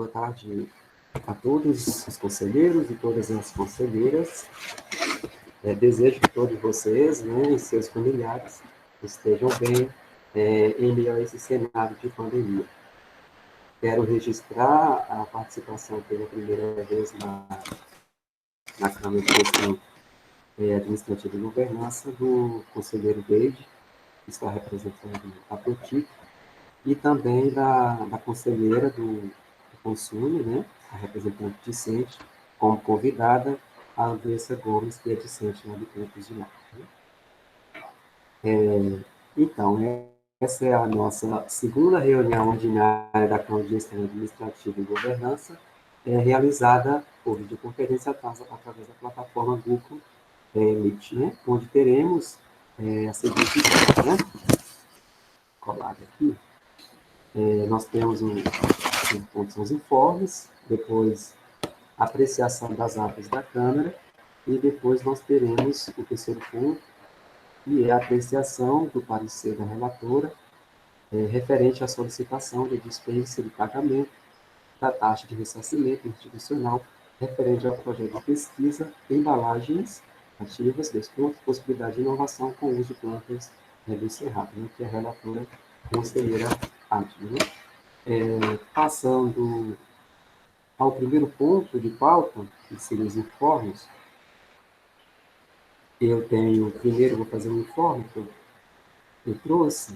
Boa tarde a todos os conselheiros e todas as conselheiras. Desejo que todos vocês, né, e seus familiares estejam bem em meio a esse cenário de pandemia. Quero registrar a participação pela primeira vez na Câmara de Gestão Administrativa e Governança do conselheiro Deide, que está representando a POTIC, e também da conselheira do Consumo, né, a representante discente, como convidada, a Andressa Gomes, que é discente lá de Campos de Marte. Então, essa é a nossa segunda reunião ordinária da Câmara de Gestão Administrativa e Governança, realizada por videoconferência através da plataforma Google Meet, né, onde teremos a seguinte ideia, né, colado aqui. Nós temos os informes, depois apreciação das atas da Câmara, e depois nós teremos o terceiro ponto, que é a apreciação do parecer da relatora, referente à solicitação de dispensa de pagamento da taxa de ressarcimento institucional referente ao projeto de pesquisa, embalagens ativas, pontos, possibilidade de inovação com uso de plantas do Cerrado, né, que é a relatora conselheira Átila. Passando ao primeiro ponto de pauta, que seriam os informes, primeiro vou fazer um informe que eu trouxe,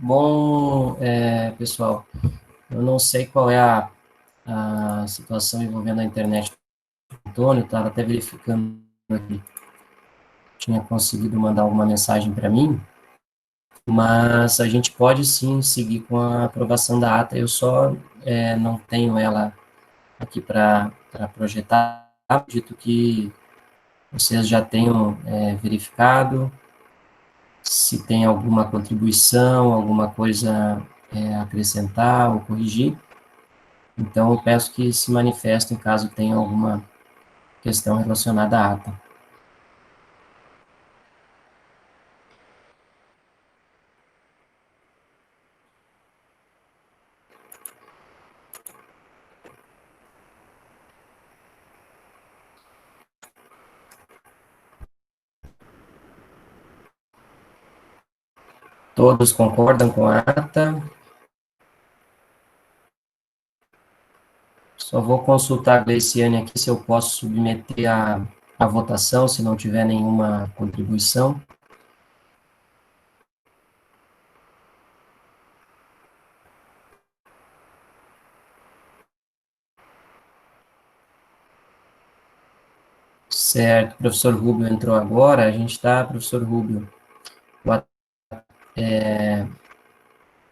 Bom, pessoal, eu não sei qual é a situação envolvendo a internet do Antônio, estava até verificando aqui, tinha conseguido mandar alguma mensagem para mim, mas a gente pode sim seguir com a aprovação da ata, eu só não tenho ela aqui para projetar, acredito que vocês já tenham verificado, se tem alguma contribuição, alguma coisa a acrescentar ou corrigir. Então, eu peço que se manifestem caso tenha alguma questão relacionada à ata. Todos concordam com a ata? Só vou consultar a Gleiciane aqui se eu posso submeter a votação, se não tiver nenhuma contribuição. Certo, professor Rubio entrou agora, a gente está, professor Rubio,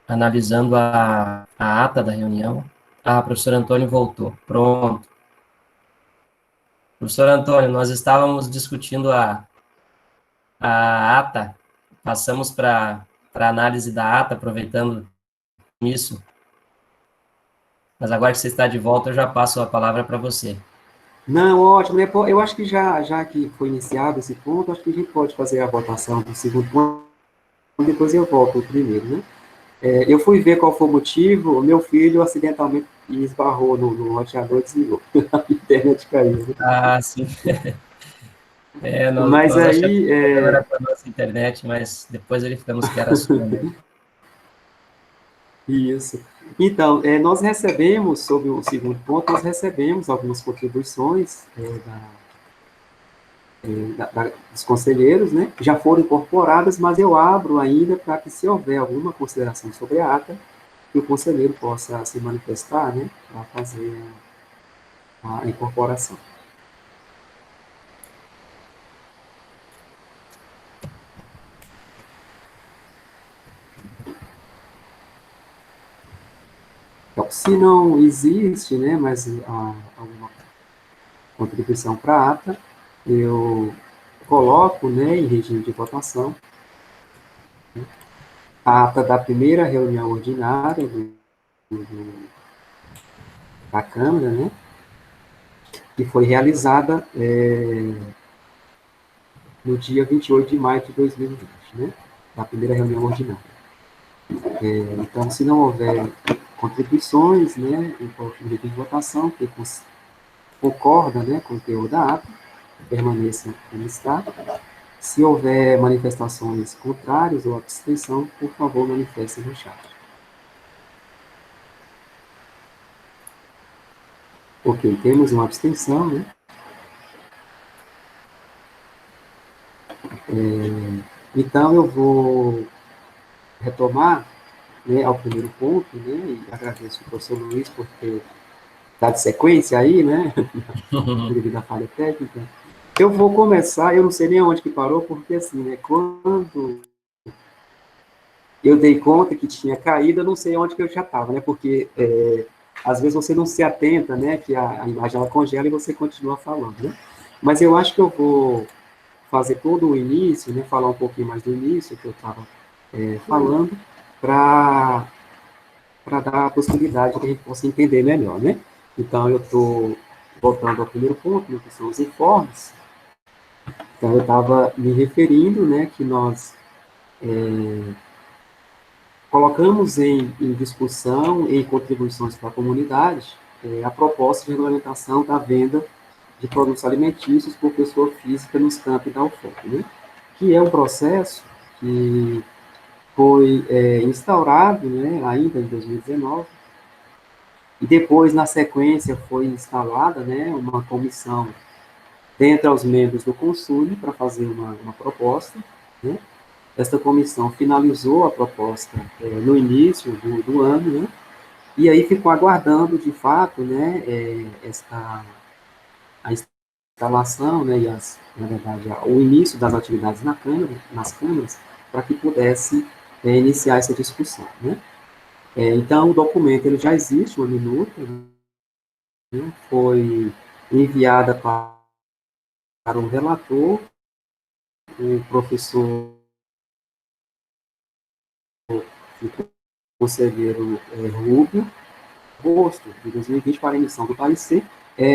analisando a ata da reunião. Ah, professor Antônio voltou, pronto. Professor Antônio, nós estávamos discutindo a ata, passamos para a análise da ata, aproveitando isso, mas agora que você está de volta, eu já passo a palavra para você. Não, ótimo. Eu acho que já que foi iniciado esse ponto, acho que a gente pode fazer a votação do segundo ponto, depois eu volto ao primeiro, né? Eu fui ver qual foi o motivo, o meu filho acidentalmente esbarrou no roteador e desligou. A internet caiu, né? Ah, sim. Mas Nós achamos que aí, o problema era com a nossa internet, mas depois verificamos que era a sua mesmo. isso. Então, nós recebemos, sobre o segundo ponto, nós recebemos algumas contribuições dos conselheiros, né? Já foram incorporadas, mas eu abro ainda para que, se houver alguma consideração sobre a ata, que o conselheiro possa se manifestar, né? Para fazer a incorporação. Então, se não existe, né, mas alguma contribuição para a ata, eu coloco, né, em regime de votação, né, a ata da primeira reunião ordinária da Câmara, né, que foi realizada no dia 28 de maio de 2020, né, da primeira reunião ordinária. Então, se não houver contribuições, né, eu coloco em regime de votação, que concorda, né, com o teor da ata, permaneça como está. Se houver manifestações contrárias ou abstenção, por favor, manifestem no chat. Ok, temos uma abstenção, né? Então, eu vou retomar, né, ao primeiro ponto, né, e agradeço ao professor Luiz por ter dado sequência aí, né, devido à falha técnica. Eu vou começar, eu não sei nem onde que parou, porque assim, né, quando eu dei conta que tinha caído, eu não sei onde que eu já estava, né, porque às vezes você não se atenta, né, que a imagem ela congela e você continua falando, né. Mas eu acho que eu vou fazer todo o início, né, falar um pouquinho mais do início que eu estava falando, para dar a possibilidade de que a gente possa entender melhor, né. Então, eu estou voltando ao primeiro ponto, né, que são os informes. Então, eu estava me referindo, né, que nós colocamos em discussão, em contribuições para a comunidade, a proposta de regulamentação da venda de produtos alimentícios por pessoa física nos campos da UFOP, né? Que é um processo que foi instaurado, né, ainda em 2019, e depois, na sequência, foi instalada, né, uma comissão dentre os membros do Consul para fazer uma proposta, né? esta comissão finalizou a proposta no início do ano, né? E aí ficou aguardando, de fato, né, a instalação, né, e na verdade, o início das atividades nas câmaras, para que pudesse iniciar essa discussão, né? Então, o documento ele já existe, uma minuta, né, foi enviada para o relator, o professor, o conselheiro Rubio, agosto de 2020 para a emissão do parecer,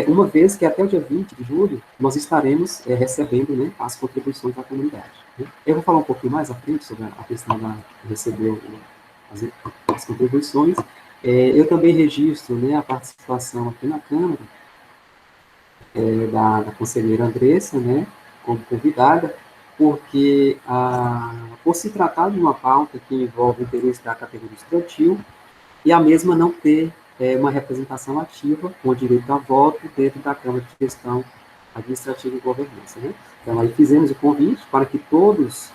uma vez que até o dia 20 de julho nós estaremos recebendo, né, as contribuições da comunidade, né? Eu vou falar um pouquinho mais à frente sobre a questão de receber as contribuições. Eu também registro, né, a participação aqui na Câmara da conselheira Andressa, né, como convidada, porque, por se tratar de uma pauta que envolve o interesse da categoria estudantil, e a mesma não ter uma representação ativa com direito a voto dentro da Câmara de Gestão Administrativa e Governança, né? Então, aí fizemos o convite para que todos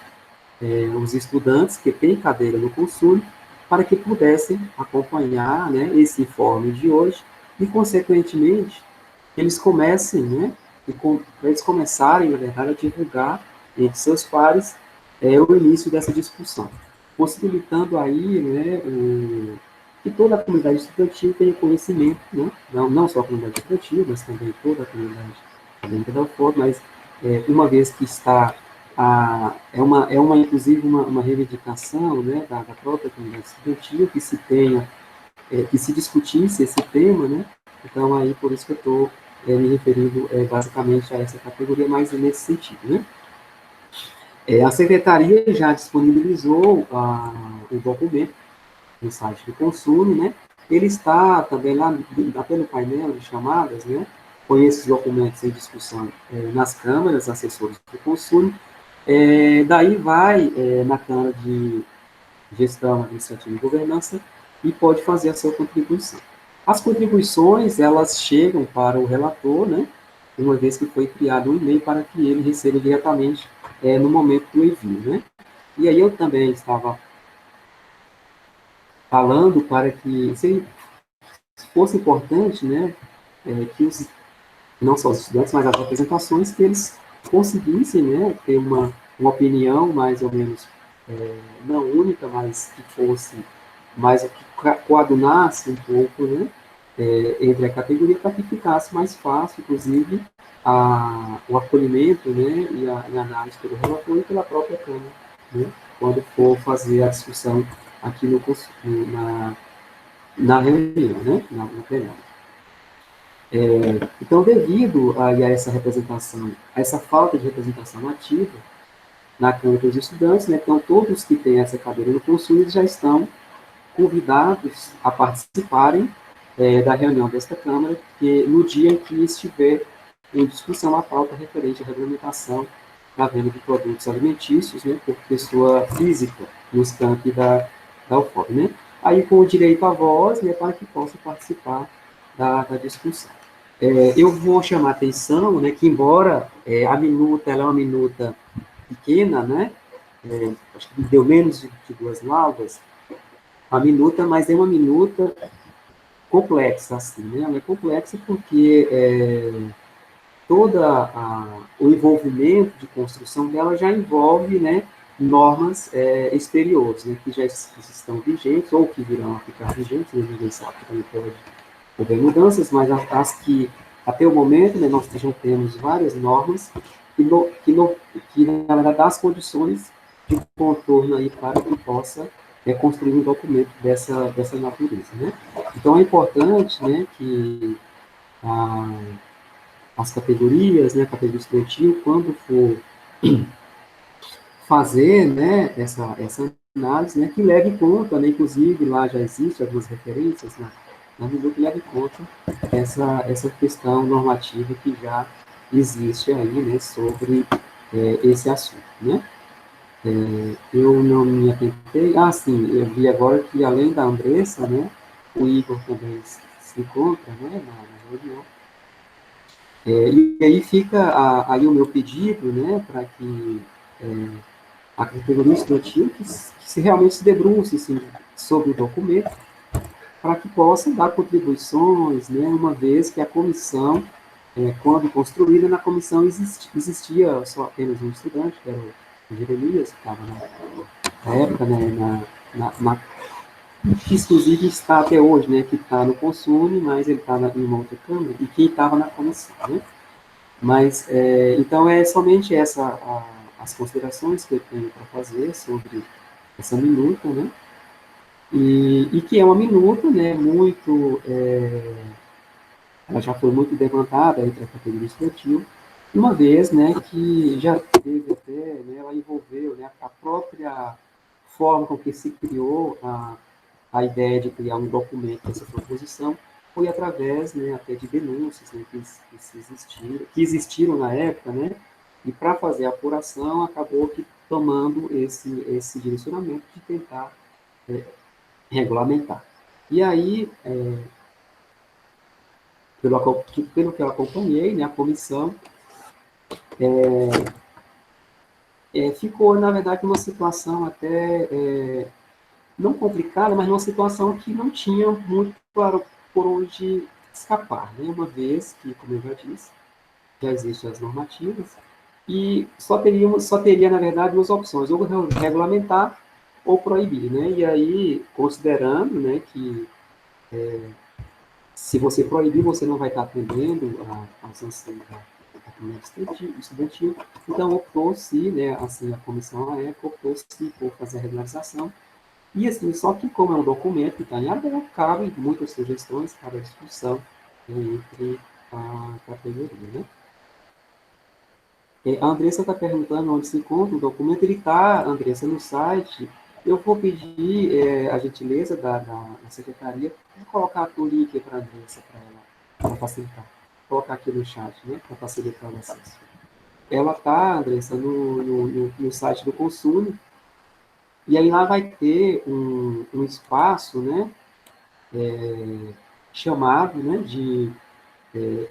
os estudantes que têm cadeira no Consul, para que pudessem acompanhar, né, esse informe de hoje e, consequentemente, eles comecem, né, eles começarem, na verdade, a divulgar entre seus pares o início dessa discussão, possibilitando aí, né, que toda a comunidade estudantil tenha conhecimento, né, não só a comunidade estudantil, mas também toda a comunidade dentro da UFOR, mas uma vez que está inclusive uma reivindicação, né, da própria comunidade estudantil que se tenha, que se discutisse esse tema, né? Então aí por isso que eu estou me referindo basicamente a essa categoria, mas nesse sentido, né? A secretaria já disponibilizou o documento no site do Consul, né? Ele está também lá pelo painel de chamadas, né? Com esses documentos em discussão nas câmaras, assessores do Consul. Daí vai na Câmara de Gestão Administrativa e Governança e pode fazer a sua contribuição. As contribuições, elas chegam para o relator, né, uma vez que foi criado um e-mail para que ele receba diretamente no momento do envio, né. E aí eu também estava falando para que, se fosse importante, né, que não só os estudantes, mas as apresentações, que eles conseguissem, né, ter uma opinião mais ou menos não única, mas que fosse mais que coadunasse um pouco, né, entre a categoria para que ficasse mais fácil, inclusive, o acolhimento, né, e a análise pelo relator e pela própria Câmara, né, quando for fazer a discussão aqui na reunião, né, na plenária. Então, devido a essa representação, a essa falta de representação ativa na Câmara dos Estudantes, né, então todos que têm essa cadeira no Consul já estão convidados a participarem da reunião desta Câmara, que no dia em que estiver em discussão a pauta referente à regulamentação da venda de produtos alimentícios, né, por pessoa física, nos campi da UFOP, né? Aí com o direito à voz, né, para que possa participar da discussão. Eu vou chamar a atenção, né, que embora a minuta, ela é uma minuta pequena, né, acho que deu menos de 2 laudas, a minuta, mas é uma minuta complexa, assim, né? Ela é complexa porque o envolvimento de construção dela já envolve, né, normas exteriores, né, que já estão vigentes ou que virão a ficar vigentes, né, ninguém sabe que também pode haver mudanças, mas as que, até o momento, né, nós já temos várias normas que na verdade, dá as condições de contorno aí para que possa construir um documento dessa natureza, né? Então, é importante, né, que as categorias, né, a categoria estudantil, quando for fazer, né, essa análise, né, que leve em conta, né, inclusive lá já existe algumas referências na Bilu que leve em conta essa questão normativa que já existe aí, né, sobre esse assunto, né. Eu não me atentei. Sim, eu vi agora que além da Andressa, né, o Igor também se encontra, né, na reunião. E aí fica aí o meu pedido, né, para que a categoria estudantil que se realmente se debruce assim, sobre o documento, para que possa dar contribuições, né, uma vez que a comissão, quando construída, na comissão existia só apenas um estudante, que era o Jeremias, que estava na época, né, que inclusive está até hoje, né, que está no Consune, mas ele está em uma outra Câmara, e quem estava na comissão, né? Mas, então, é somente as considerações que eu tenho para fazer sobre essa minuta, né? E que é uma minuta, né, muito, ela já foi muito levantada entre a categoria estudantil, uma vez, né, que já teve até, né, ela envolveu, né, a própria forma com que se criou a ideia de criar um documento dessa proposição foi através, né, até de denúncias, né, que existiram na época, né, e para fazer a apuração acabou que tomando esse direcionamento de tentar é, regulamentar. E aí, pelo que eu acompanhei, né, a comissão ficou, na verdade, numa situação até não complicada, mas numa situação que não tinha muito por onde escapar, né? Uma vez que, como eu já disse, já existem as normativas, e só teria, na verdade, duas opções, ou regulamentar ou proibir, né? E aí, considerando, né, que se você proibir, você não vai estar atendendo a sanção da comunidade estudantil, então optou-se, né, assim, a comissão à época optou-se por fazer a regularização. E assim, só que como é um documento que está em aberto, cabe muitas sugestões, cabe a discussão entre a categoria, né? A Andressa está perguntando onde se encontra o documento. Ele está, Andressa, no site. Eu vou pedir a gentileza da secretaria de colocar o link para a Andressa, para facilitar. Vou colocar aqui no chat, né, para facilitar o acesso. Ela está, Andressa, no site do Consul, e aí lá vai ter um espaço, né, chamado, né, de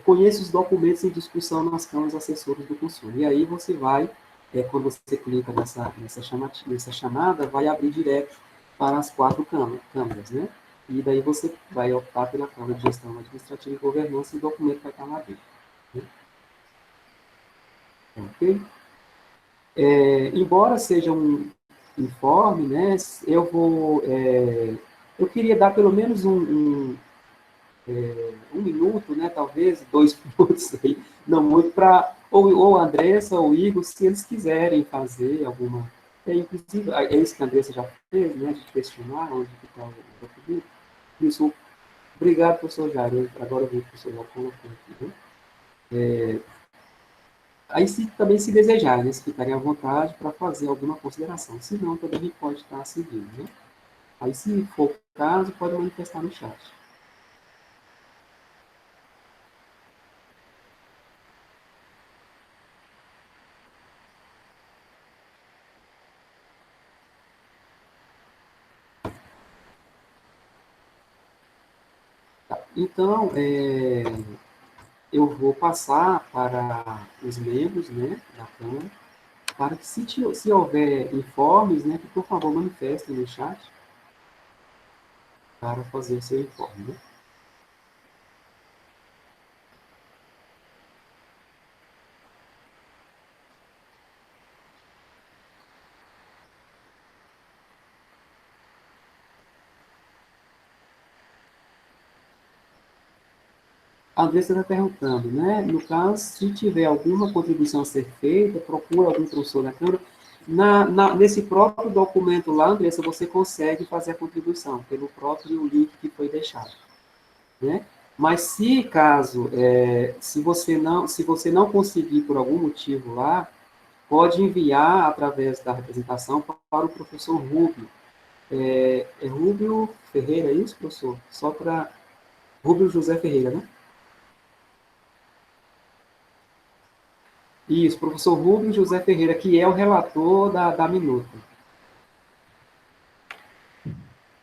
conheça os documentos em discussão nas câmaras assessoras do consumo. E aí você vai, quando você clica nessa chamada, vai abrir direto para as quatro câmaras, né? E daí você vai optar pela Câmara de Gestão Administrativa e Governança e o documento vai estar lá dentro. Né? Ok? Embora seja um informe, né, eu queria dar pelo menos um minuto, né, talvez, 2 minutos, aí, não muito, para ou a Andressa ou o Igor, se eles quiserem fazer alguma. Inclusive, é isso que a Andressa já fez, né, de questionar onde está o documento. Isso, obrigado, professor Jair. Agora eu vi que o professor Jair colocou aqui. Né? Aí, também, se desejar, né, se ficarem à vontade para fazer alguma consideração. Se não, também a gente pode estar seguindo. Né? Aí, se for o caso, pode manifestar no chat. Tá. Então, eu vou passar para os membros, né, da Câmara, para que, se houver informes, né, que, por favor, manifestem no chat para fazer o seu informe. Né? A Andressa está perguntando, né, no caso, se tiver alguma contribuição a ser feita, procura algum professor da Câmara. Nesse próprio documento lá, Andressa, você consegue fazer a contribuição, pelo próprio link que foi deixado. Né? Mas se caso, se você não conseguir por algum motivo lá, pode enviar através da representação para o professor Rubio. Rubio Ferreira, é isso, professor? Só para Rubio José Ferreira, né? Isso, professor Rubio José Ferreira, que é o relator da minuta.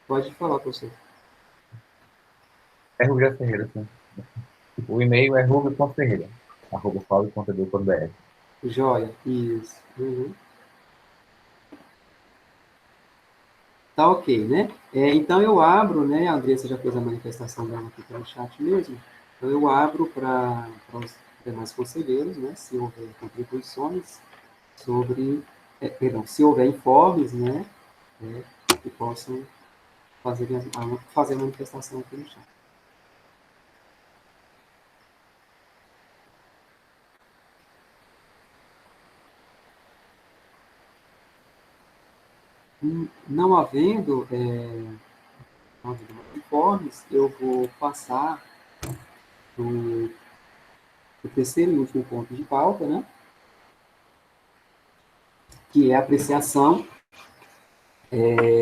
Pode falar, professor. É Rubio Ferreira, sim. O e-mail é rubio.ferreira@fale.edu.br. Joia, isso. Uhum. Tá ok, né? Então eu abro, né? A Andressa já fez a manifestação dela aqui pelo chat mesmo. Então eu abro para os demais conselheiros, né? Se houver contribuições sobre, perdão, se houver informes, né? Que possam fazer a manifestação aqui no chat. Não havendo informes, eu vou passar o terceiro e último ponto de pauta, né? Que é a apreciação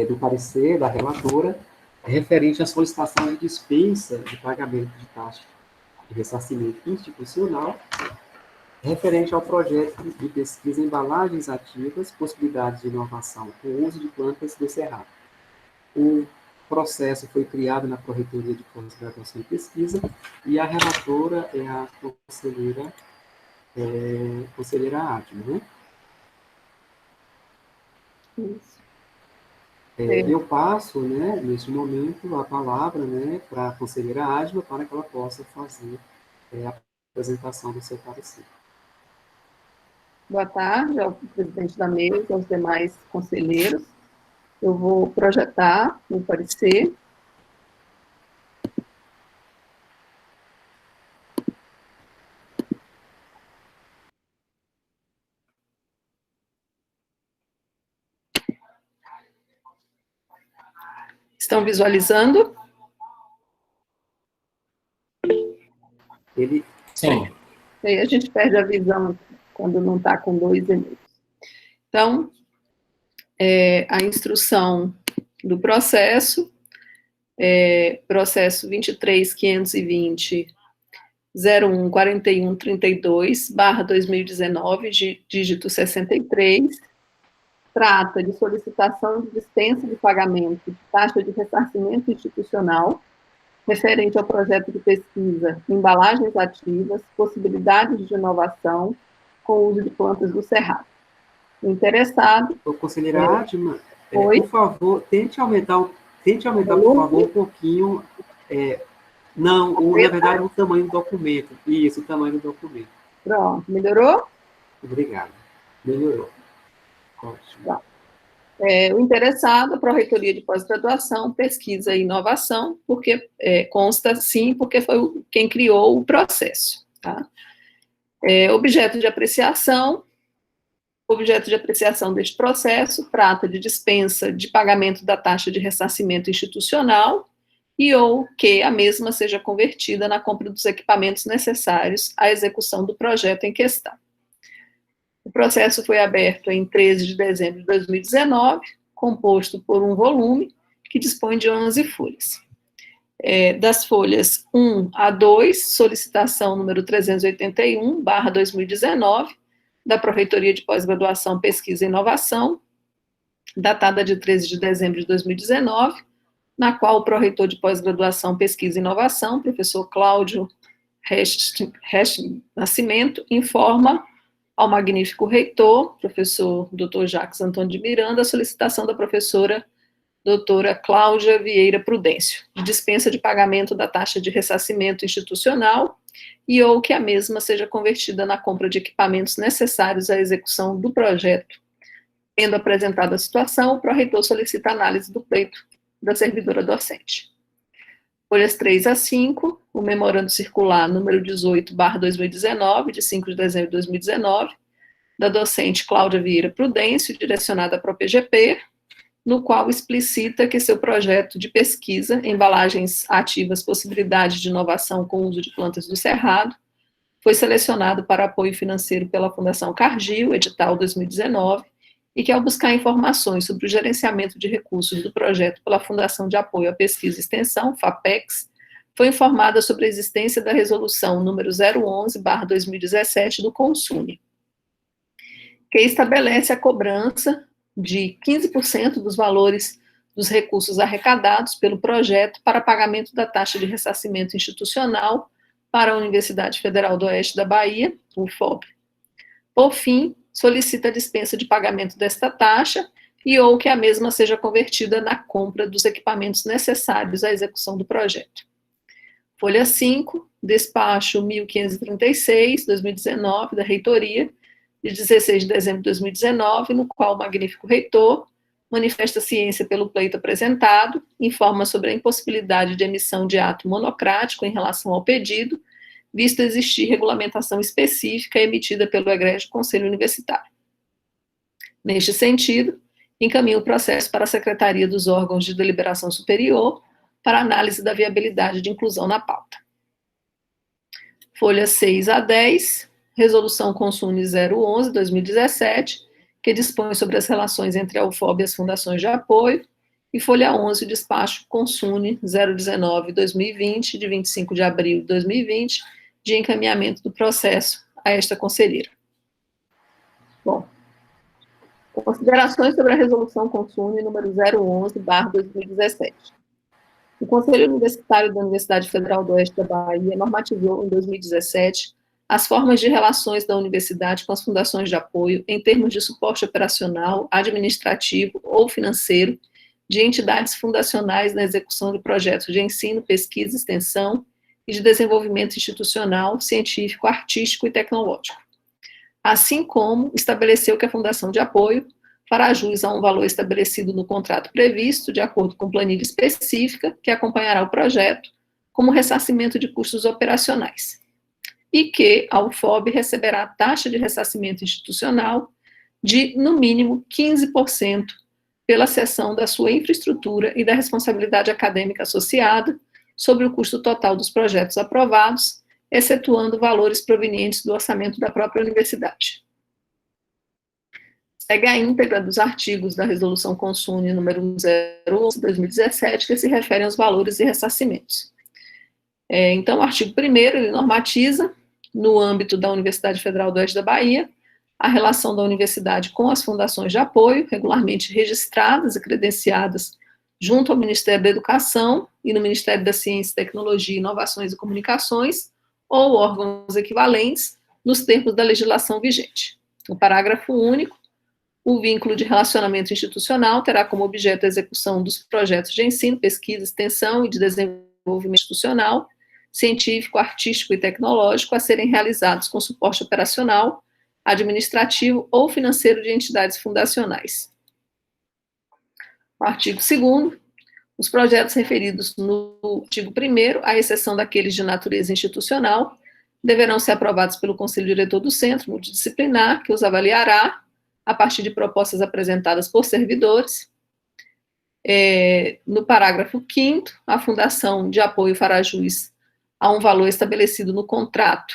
do parecer da relatora referente à solicitação de dispensa de pagamento de taxa de ressarcimento institucional referente ao projeto de pesquisa em embalagens ativas, possibilidades de inovação com o uso de plantas do Cerrado. O processo foi criado na Correitoria de Pós-Graduação e Pesquisa e a relatora é a conselheira Adma, né? Isso. Eu passo, né, neste momento, a palavra, né, para a conselheira Adma para que ela possa fazer a apresentação do seu parecer. Boa tarde ao presidente da mesa, aos demais conselheiros. Eu vou projetar o parecer. Estão visualizando? Sim. Aí a gente perde a visão quando não está com 2 e-mails. Então, a instrução do processo, processo 23.520.01.4132/2019, dígito 63, trata de solicitação de dispensa de pagamento de taxa de ressarcimento institucional referente ao projeto de pesquisa Embalagens Ativas, Possibilidades de Inovação com o uso de plantas do Cerrado. O interessado... Conselheira Adma, Oi? por favor, tente aumentar, por favor, um pouquinho... na verdade, o tamanho do documento. Isso, o tamanho do documento. Pronto, melhorou? Obrigado. Melhorou. Ótimo. Tá. O interessado, a Pró-Reitoria de Pós-Graduação, Pesquisa e Inovação, porque consta sim, porque foi quem criou o processo. Tá? Objeto de apreciação deste processo trata de dispensa de pagamento da taxa de ressarcimento institucional e ou que a mesma seja convertida na compra dos equipamentos necessários à execução do projeto em questão. O processo foi aberto em 13 de dezembro de 2019, composto por um volume que dispõe de 11 folhas. Das folhas 1 a 2, solicitação número 381/2019, da Pró-Reitoria de Pós-Graduação, Pesquisa e Inovação, datada de 13 de dezembro de 2019, na qual o Pró-Reitor de Pós-Graduação, Pesquisa e Inovação, professor Cláudio Nascimento, informa ao magnífico reitor, professor Dr. Jacques Antônio de Miranda, a solicitação da professora doutora Cláudia Vieira Prudêncio, de dispensa de pagamento da taxa de ressarcimento institucional e ou que a mesma seja convertida na compra de equipamentos necessários à execução do projeto. Tendo apresentado a situação, o pró-reitor solicita análise do pleito da servidora docente. Folhas 3 a 5, o memorando circular número 18/2019, de 5 de dezembro de 2019, da docente Cláudia Vieira Prudêncio, direcionada à ProPGP, no qual explicita que seu projeto de pesquisa, Embalagens Ativas, Possibilidades de Inovação com o Uso de Plantas do Cerrado, foi selecionado para apoio financeiro pela Fundação Cargill, edital 2019, e que, ao buscar informações sobre o gerenciamento de recursos do projeto pela Fundação de Apoio à Pesquisa e Extensão, FAPEX, foi informada sobre a existência da resolução número 011/2017 do CONSUNE, que estabelece a cobrança de 15% dos valores dos recursos arrecadados pelo projeto para pagamento da taxa de ressarcimento institucional para a Universidade Federal do Oeste da Bahia, UFOB. Por fim, solicita a dispensa de pagamento desta taxa e ou que a mesma seja convertida na compra dos equipamentos necessários à execução do projeto. Folha 5, despacho 1536, 2019, da Reitoria, de 16 de dezembro de 2019, no qual o magnífico reitor manifesta ciência pelo pleito apresentado, informa sobre a impossibilidade de emissão de ato monocrático em relação ao pedido, visto existir regulamentação específica emitida pelo egrégio Conselho Universitário. Neste sentido, encaminha o processo para a Secretaria dos Órgãos de Deliberação Superior para análise da viabilidade de inclusão na pauta. Folha 6 a 10, Resolução Consune 011/2017, que dispõe sobre as relações entre a UFOB e as fundações de apoio, e folha 11, despacho Consune 019/2020, de 25 de abril de 2020, de encaminhamento do processo a esta conselheira. Bom, considerações sobre a resolução Consune número 011/2017. O Conselho Universitário da Universidade Federal do Oeste da Bahia normatizou, em 2017, as formas de relações da universidade com as fundações de apoio em termos de suporte operacional, administrativo ou financeiro de entidades fundacionais na execução de projetos de ensino, pesquisa, extensão e de desenvolvimento institucional, científico, artístico e tecnológico. Assim como estabeleceu que a fundação de apoio fará jus a um valor estabelecido no contrato previsto, de acordo com planilha específica, que acompanhará o projeto, como ressarcimento de custos operacionais. E que a UFOB receberá taxa de ressarcimento institucional de, no mínimo, 15% pela cessão da sua infraestrutura e da responsabilidade acadêmica associada sobre o custo total dos projetos aprovados, excetuando valores provenientes do orçamento da própria universidade. Segue a íntegra dos artigos da Resolução Consune número 011/2017, que se referem aos valores e ressarcimentos. Então, o artigo 1º, ele normatiza, no âmbito da Universidade Federal do Oeste da Bahia, a relação da universidade com as fundações de apoio, regularmente registradas e credenciadas junto ao Ministério da Educação e no Ministério da Ciência, Tecnologia, Inovações e Comunicações, ou órgãos equivalentes, nos termos da legislação vigente. No parágrafo único, o vínculo de relacionamento institucional terá como objeto a execução dos projetos de ensino, pesquisa, extensão e de desenvolvimento institucional, científico, artístico e tecnológico a serem realizados com suporte operacional, administrativo ou financeiro de entidades fundacionais. O artigo 2º, os projetos referidos no artigo 1º, à exceção daqueles de natureza institucional, deverão ser aprovados pelo Conselho Diretor do Centro Multidisciplinar, que os avaliará a partir de propostas apresentadas por servidores. No parágrafo 5º, a Fundação de Apoio fará jus a um valor estabelecido no contrato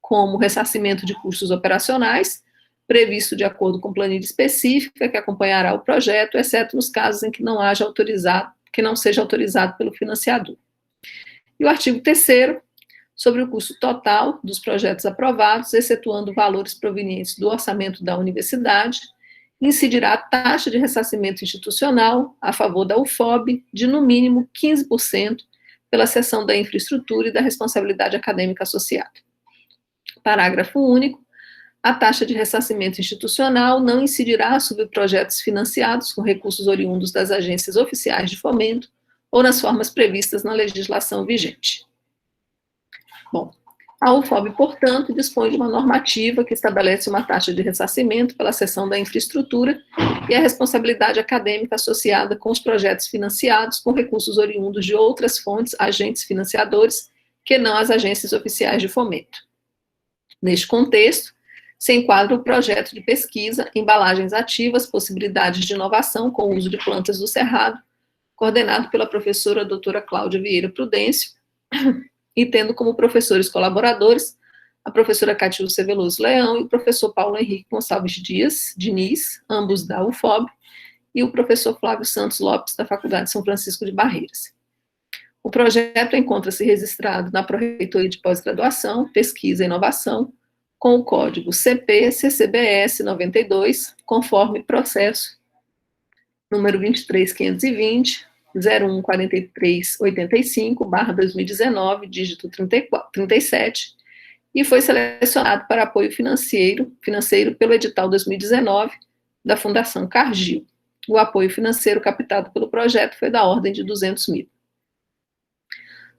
como ressarcimento de custos operacionais, previsto de acordo com planilha específica que acompanhará o projeto, exceto nos casos em que não seja autorizado pelo financiador. E o artigo 3º, sobre o custo total dos projetos aprovados, excetuando valores provenientes do orçamento da universidade, incidirá a taxa de ressarcimento institucional a favor da UFOB de, no mínimo, 15% pela cessão da infraestrutura e da responsabilidade acadêmica associada. Parágrafo único. A taxa de ressarcimento institucional não incidirá sobre projetos financiados com recursos oriundos das agências oficiais de fomento ou nas formas previstas na legislação vigente. Bom, a UFOB, portanto, dispõe de uma normativa que estabelece uma taxa de ressarcimento pela cessão da infraestrutura e a responsabilidade acadêmica associada com os projetos financiados com recursos oriundos de outras fontes, agentes financiadores, que não as agências oficiais de fomento. Neste contexto, se enquadra o projeto de pesquisa, embalagens ativas, possibilidades de inovação com o uso de plantas do cerrado, coordenado pela professora doutora Cláudia Vieira Prudêncio, e tendo como professores colaboradores a professora Catiúcia Veloso Leão e o professor Paulo Henrique Gonçalves Diniz, ambos da UFOB, e o professor Flávio Santos Lopes, da Faculdade São Francisco de Barreiras. O projeto encontra-se registrado na Pró-Reitoria de Pós-Graduação, Pesquisa e Inovação, com o código CP-CCBS 92, conforme processo número 23520, 014385/2019, dígito 37, e foi selecionado para apoio financeiro pelo edital 2019 da Fundação Cargill. O apoio financeiro captado pelo projeto foi da ordem de 200 mil.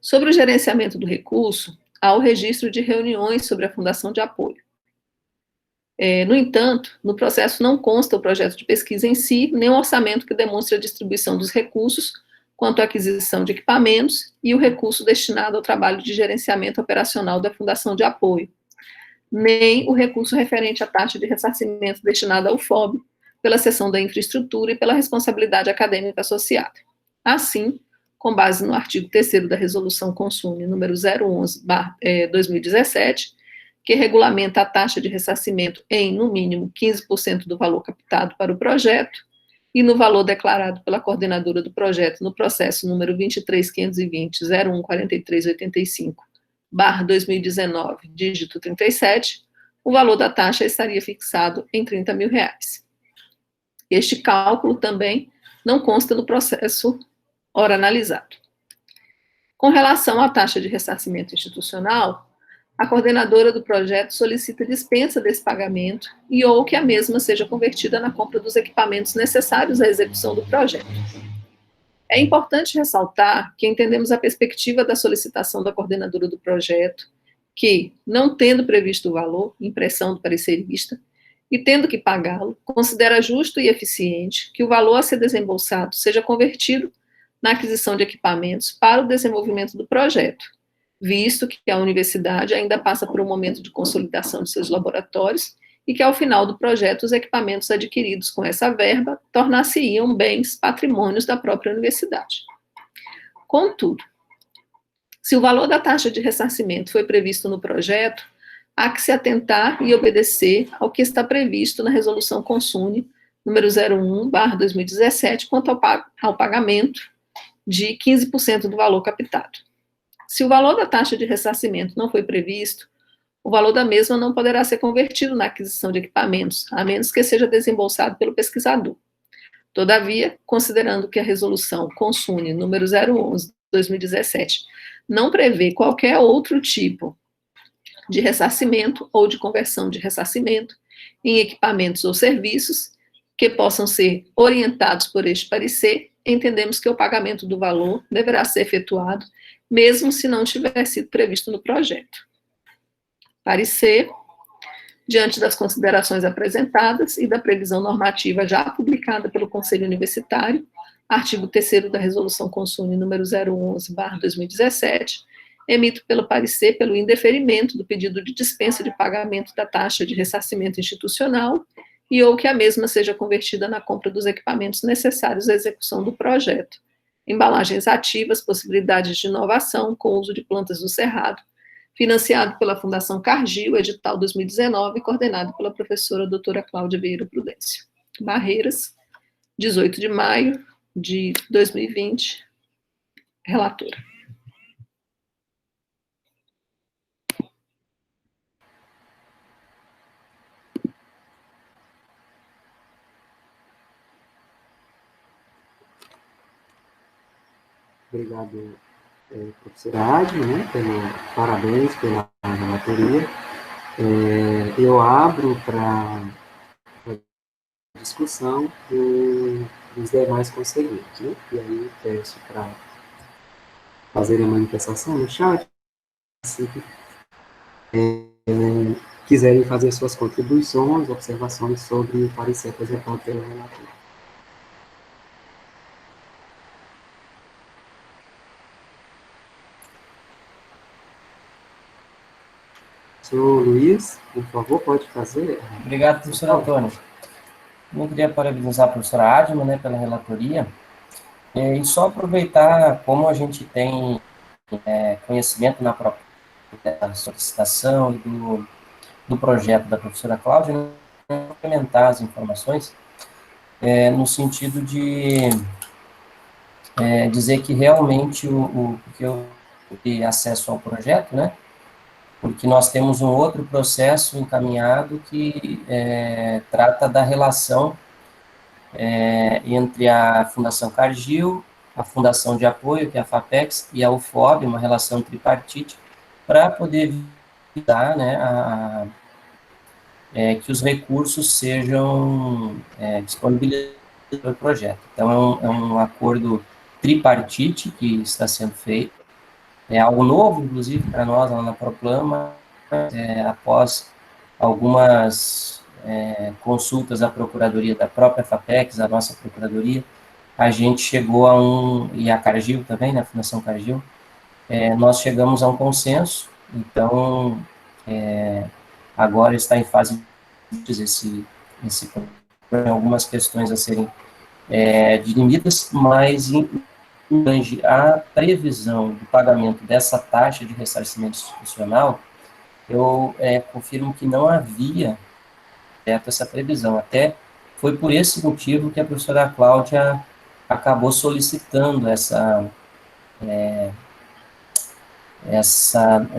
Sobre o gerenciamento do recurso, há o registro de reuniões sobre a fundação de apoio. No entanto, no processo não consta o projeto de pesquisa em si, nem o orçamento que demonstre a distribuição dos recursos quanto à aquisição de equipamentos e o recurso destinado ao trabalho de gerenciamento operacional da fundação de apoio, nem o recurso referente à taxa de ressarcimento destinada ao FOB, pela seção da infraestrutura e pela responsabilidade acadêmica associada. Assim, com base no artigo 3º da Resolução Consune número 011/2017, que regulamenta a taxa de ressarcimento em, no mínimo, 15% do valor captado para o projeto e no valor declarado pela coordenadora do projeto no processo número 23.520.014385/2019, dígito 37, o valor da taxa estaria fixado em R$30 mil. Este cálculo também não consta no processo ora analisado. Com relação à taxa de ressarcimento institucional, a coordenadora do projeto solicita dispensa desse pagamento e ou que a mesma seja convertida na compra dos equipamentos necessários à execução do projeto. É importante ressaltar que entendemos a perspectiva da solicitação da coordenadora do projeto, que, não tendo previsto o valor, impressão do parecerista, e tendo que pagá-lo, considera justo e eficiente que o valor a ser desembolsado seja convertido na aquisição de equipamentos para o desenvolvimento do projeto, visto que a universidade ainda passa por um momento de consolidação de seus laboratórios e que, ao final do projeto, os equipamentos adquiridos com essa verba tornar-se-iam bens patrimônios da própria universidade. Contudo, se o valor da taxa de ressarcimento foi previsto no projeto, há que se atentar e obedecer ao que está previsto na Resolução Consune número 01/2017, quanto ao pagamento de 15% do valor captado. Se o valor da taxa de ressarcimento não foi previsto, o valor da mesma não poderá ser convertido na aquisição de equipamentos, a menos que seja desembolsado pelo pesquisador. Todavia, considerando que a Resolução Consune número 011/2017 não prevê qualquer outro tipo de ressarcimento ou de conversão de ressarcimento em equipamentos ou serviços que possam ser orientados por este parecer, entendemos que o pagamento do valor deverá ser efetuado, mesmo se não tiver sido previsto no projeto. Parecer, diante das considerações apresentadas e da previsão normativa já publicada pelo Conselho Universitário, artigo 3º da Resolução Consune número 011/2017, emito pelo parecer pelo indeferimento do pedido de dispensa de pagamento da taxa de ressarcimento institucional e ou que a mesma seja convertida na compra dos equipamentos necessários à execução do projeto, embalagens ativas, possibilidades de inovação com uso de plantas do cerrado, financiado pela Fundação Cargill, edital 2019, coordenado pela professora doutora Cláudia Vieira Prudêncio. Barreiras, 18 de maio de 2020, relatora. Obrigado, professora Adma, né, parabéns pela relatoria. Eu abro para discussão dos demais conselheiros, né, e aí peço para fazer a manifestação no chat, se quiserem fazer suas contribuições, observações sobre o parecer apresentado pelo relator. Senhor Luiz, por favor, pode fazer. Obrigado, professor Antônio. Eu queria parabenizar a professora Adma, né, pela relatoria, e só aproveitar, como a gente tem conhecimento na própria solicitação e do projeto da professora Cláudia, né, complementar as informações, no sentido de dizer que realmente que eu tive acesso ao projeto, né, porque nós temos um outro processo encaminhado que trata da relação entre a Fundação Cargill, a Fundação de Apoio, que é a FAPEX, e a UFOB, uma relação tripartite, para poder evitar, né, que os recursos sejam disponibilizados do projeto. Então, é um acordo tripartite que está sendo feito. É algo novo, inclusive, para nós lá na Proplama, após algumas consultas à Procuradoria da própria FAPEX, a nossa Procuradoria, a gente chegou e a Cargill também, né, a Fundação Cargill, nós chegamos a um consenso. Então, agora está em fase de esse algumas questões a serem dirimidas, mas a previsão do pagamento dessa taxa de ressarcimento institucional, eu confirmo que não havia essa previsão. Até foi por esse motivo que a professora Cláudia acabou solicitando essa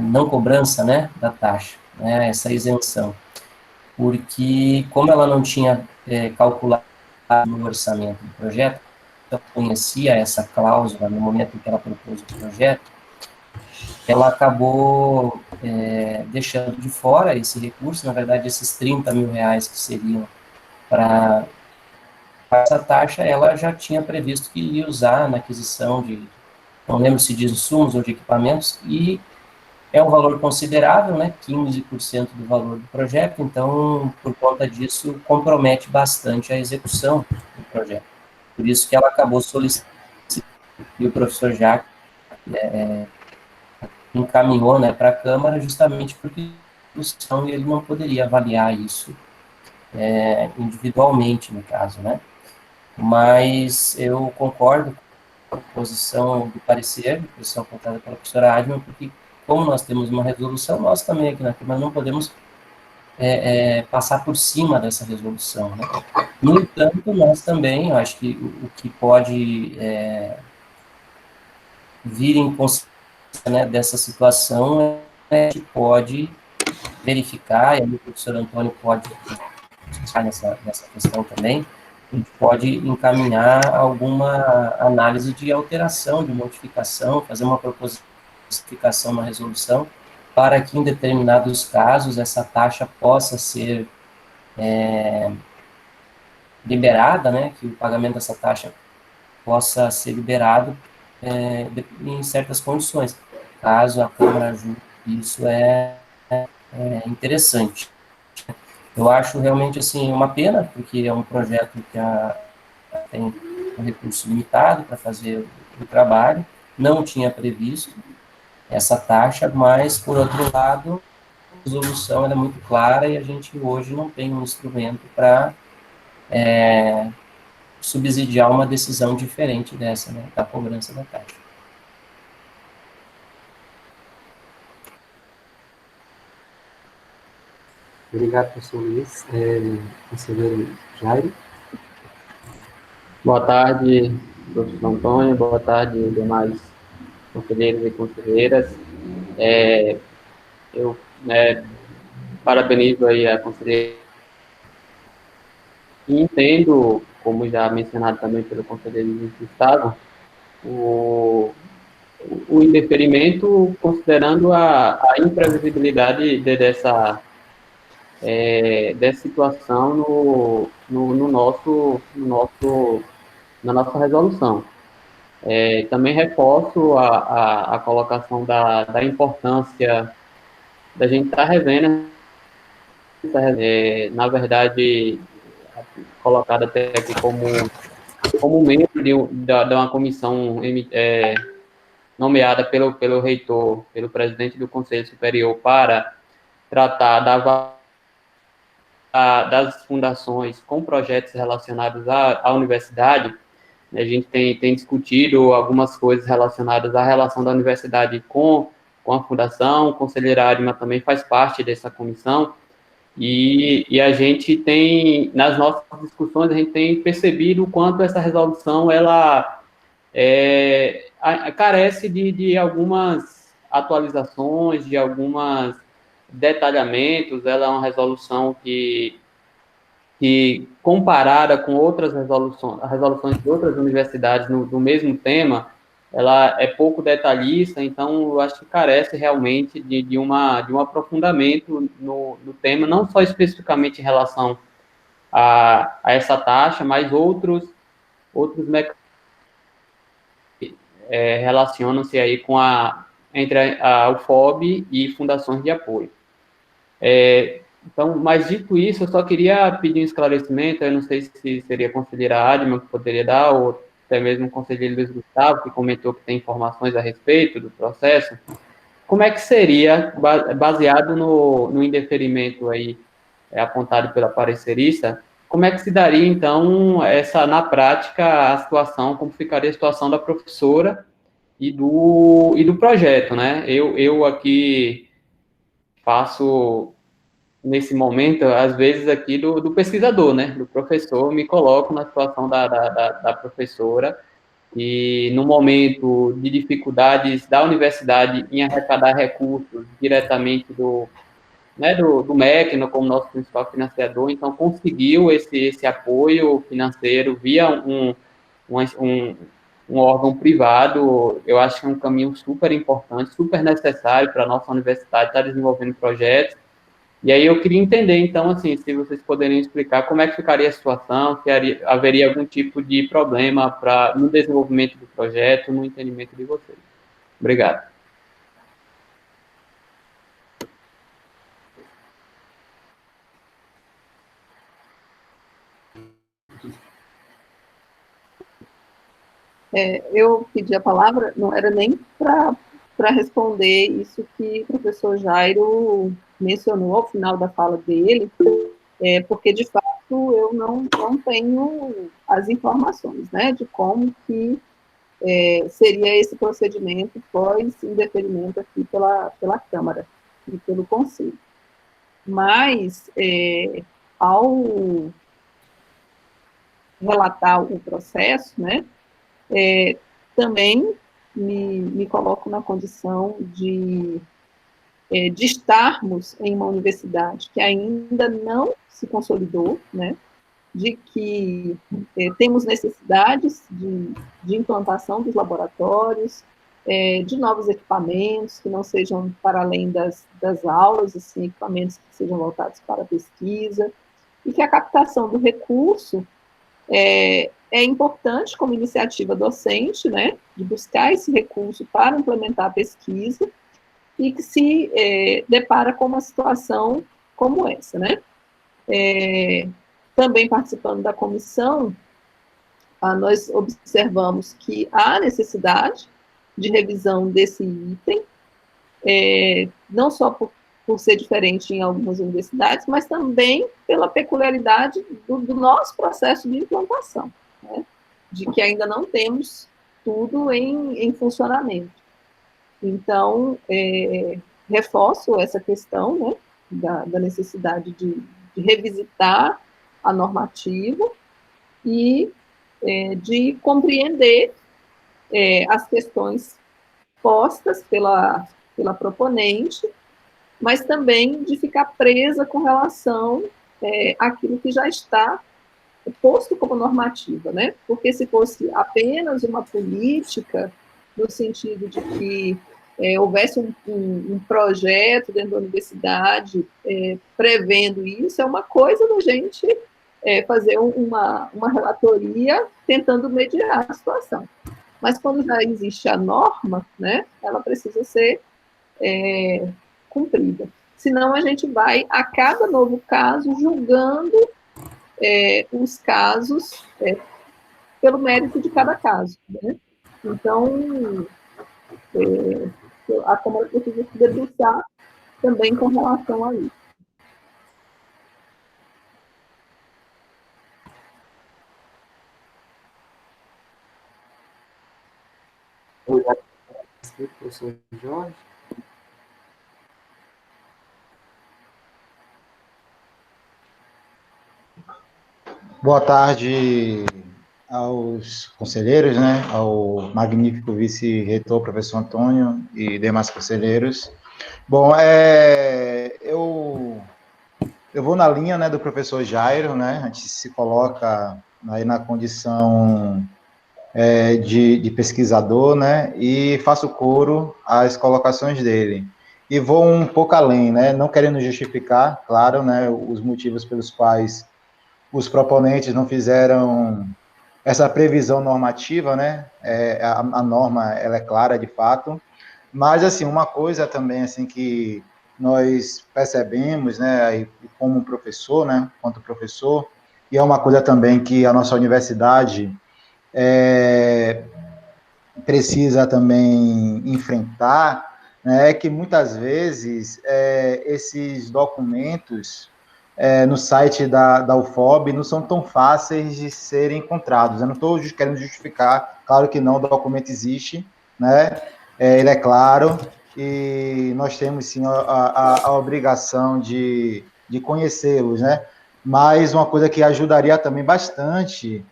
não cobrança, né, da taxa, né, essa isenção, porque como ela não tinha calculado no orçamento do projeto, ela conhecia essa cláusula no momento em que ela propôs o projeto, ela acabou deixando de fora esse recurso. Na verdade, esses 30 mil reais que seriam para essa taxa, ela já tinha previsto que ia usar na aquisição de, não lembro se de insumos ou de equipamentos, e é um valor considerável, né, 15% do valor do projeto, então, por conta disso, compromete bastante a execução do projeto. Por isso que ela acabou solicitando, e o professor Jacques encaminhou, né, para a Câmara, justamente porque ele não poderia avaliar isso individualmente, no caso, né. Mas eu concordo com a posição do parecer, a posição contada pela professora Adman, porque como nós temos uma resolução, nós também aqui na Câmara não podemos passar por cima dessa resolução, né. No entanto, nós também, eu acho que o que pode vir em consequência, né, dessa situação que pode verificar, e aí o professor Antônio pode estar nessa questão também, a gente pode encaminhar alguma análise de alteração, de modificação, fazer uma proposição na resolução, para que em determinados casos essa taxa possa ser liberada, né, que o pagamento dessa taxa possa ser liberado em certas condições, caso a Câmara julgue que isso interessante. Eu acho realmente, assim, uma pena, porque é um projeto que tem um recurso limitado para fazer o trabalho, não tinha previsto essa taxa, mas, por outro lado, a resolução é muito clara e a gente hoje não tem um instrumento para subsidiar uma decisão diferente dessa, né, da cobrança da taxa. Obrigado, professor Luiz. Conselheiro Jairo. Boa tarde, professor Antônio. Boa tarde, demais conselheiros e conselheiras. Eu parabenizo aí a conselheira. E entendo, como já mencionado também pelo conselheiro do Estado, o indeferimento, considerando a imprevisibilidade dessa situação na nossa resolução. Também reforço a colocação da importância da gente estar revendo, na verdade, colocada até aqui como membro de uma comissão nomeada pelo reitor, pelo presidente do Conselho Superior, para tratar das fundações com projetos relacionados à universidade. A gente tem discutido algumas coisas relacionadas à relação da universidade com a fundação. O conselheiro Adman também faz parte dessa comissão, e a gente tem, nas nossas discussões, a gente tem percebido o quanto essa resolução, ela carece de algumas atualizações, de alguns detalhamentos. Ela é uma resolução que comparada com outras resoluções de outras universidades do mesmo tema, ela é pouco detalhista. Então eu acho que carece realmente de um aprofundamento no tema, não só especificamente em relação a essa taxa, mas outros outros mecanismos relacionam-se aí entre a UFOB e fundações de apoio. Então, mas dito isso, eu só queria pedir um esclarecimento, eu não sei se seria a conselheira Adma que poderia dar, ou até mesmo o conselheiro Luiz Gustavo, que comentou que tem informações a respeito do processo. Como é que seria, baseado no indeferimento aí apontado pela parecerista, como é que se daria, então, na prática, a situação, como ficaria a situação da professora e do projeto, né? Eu aqui faço, nesse momento, às vezes aqui do pesquisador, né? Do professor, me coloco na situação da professora, e no momento de dificuldades da universidade em arrecadar recursos diretamente do MEC, como nosso principal financiador, então conseguiu esse apoio financeiro via um órgão privado. Eu acho que é um caminho super importante, super necessário para a nossa universidade estar desenvolvendo projetos. E aí eu queria entender, então, assim, se vocês poderiam explicar como é que ficaria a situação, se haveria algum tipo de problema no desenvolvimento do projeto, no entendimento de vocês. Obrigado. Eu pedi a palavra, não era nem para responder isso que o professor Jairo mencionou ao final da fala dele, porque, de fato, eu não tenho as informações, né, de como que seria esse procedimento pós-indeferimento aqui pela Câmara e pelo Conselho. Mas, ao relatar o processo, né, também me coloco na condição de estarmos em uma universidade que ainda não se consolidou, né, de que temos necessidades de implantação dos laboratórios, de novos equipamentos que não sejam para além das aulas, assim, equipamentos que sejam voltados para a pesquisa, e que a captação do recurso é importante como iniciativa docente, né, de buscar esse recurso para implementar a pesquisa, e que se depara com uma situação como essa, né. Também participando da comissão, nós observamos que há necessidade de revisão desse item, não só por ser diferente em algumas universidades, mas também pela peculiaridade do nosso processo de implantação, né, de que ainda não temos tudo em funcionamento. Então, reforço essa questão, né, da necessidade de revisitar a normativa e de compreender as questões postas pela proponente, mas também de ficar presa com relação àquilo que já está posto como normativa, né? Porque se fosse apenas uma política, no sentido de que houvesse um projeto dentro da universidade prevendo isso, é uma coisa da gente fazer uma relatoria tentando mediar a situação. Mas quando já existe a norma, né, ela precisa ser cumprida. Senão a gente vai, a cada novo caso, julgando os casos pelo mérito de cada caso, né? Então, a Câmara precisa se debruçar também com relação a isso. Obrigado, professor Jorge. Boa tarde aos conselheiros, né, ao magnífico vice-reitor, professor Antônio, e demais conselheiros. Bom, eu vou na linha, né, do professor Jairo, né, a gente se coloca aí na condição de pesquisador, né, e faço coro às colocações dele. E vou um pouco além, né, não querendo justificar, claro, né, os motivos pelos quais os proponentes não fizeram essa previsão normativa, né? A norma, ela é clara, de fato, mas, assim, uma coisa também, assim, que nós percebemos, né, como professor, né, quanto professor, e é uma coisa também que a nossa universidade precisa também enfrentar, né, é que muitas vezes esses documentos no site da UFOB não são tão fáceis de serem encontrados. Eu não estou querendo justificar, claro que não, o documento existe, né, ele é claro, e nós temos sim a obrigação de conhecê-los, né, mas uma coisa que ajudaria também bastante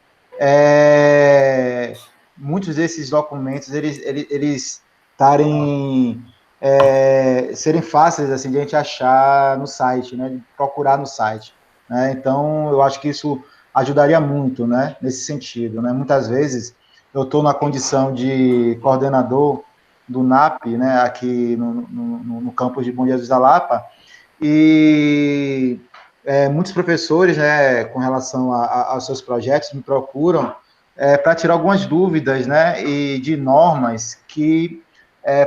muitos desses documentos, eles estarem, serem fáceis, assim, de a gente achar no site, né, de procurar no site, né, então eu acho que isso ajudaria muito, né, nesse sentido, né, muitas vezes eu estou na condição de coordenador do NAP, né, aqui no campus de Bom Jesus da Lapa, e muitos professores, né, com relação aos seus projetos, me procuram para tirar algumas dúvidas, né, e de normas que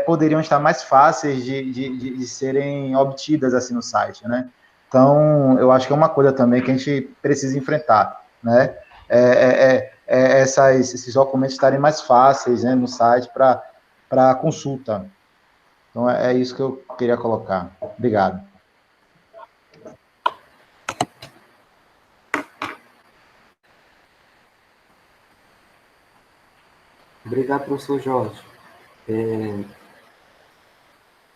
poderiam estar mais fáceis de serem obtidas assim no site, né? Então, eu acho que é uma coisa também que a gente precisa enfrentar, né? Esses documentos estarem mais fáceis, né, no site para consulta. Então, é isso que eu queria colocar. Obrigado. Obrigado, professor Jorge.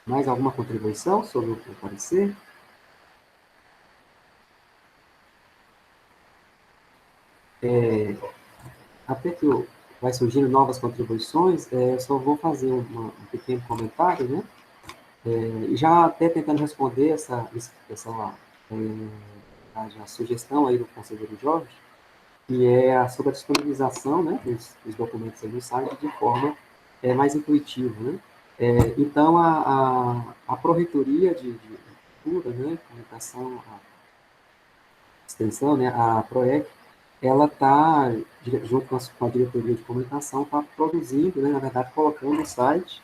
Mais alguma contribuição sobre o parecer? Até que vai surgindo novas contribuições, eu só vou fazer um pequeno comentário, né? E já até tentando responder a sugestão aí do conselheiro Jorge, que é sobre a disponibilização, né, dos documentos aí no site de forma mais intuitiva, né? Então, a Pró-Reitoria de Cultura, né, Comunicação, Extensão, né, a PROEC, ela está, junto com a Diretoria de Comunicação, está produzindo, né, na verdade, colocando o site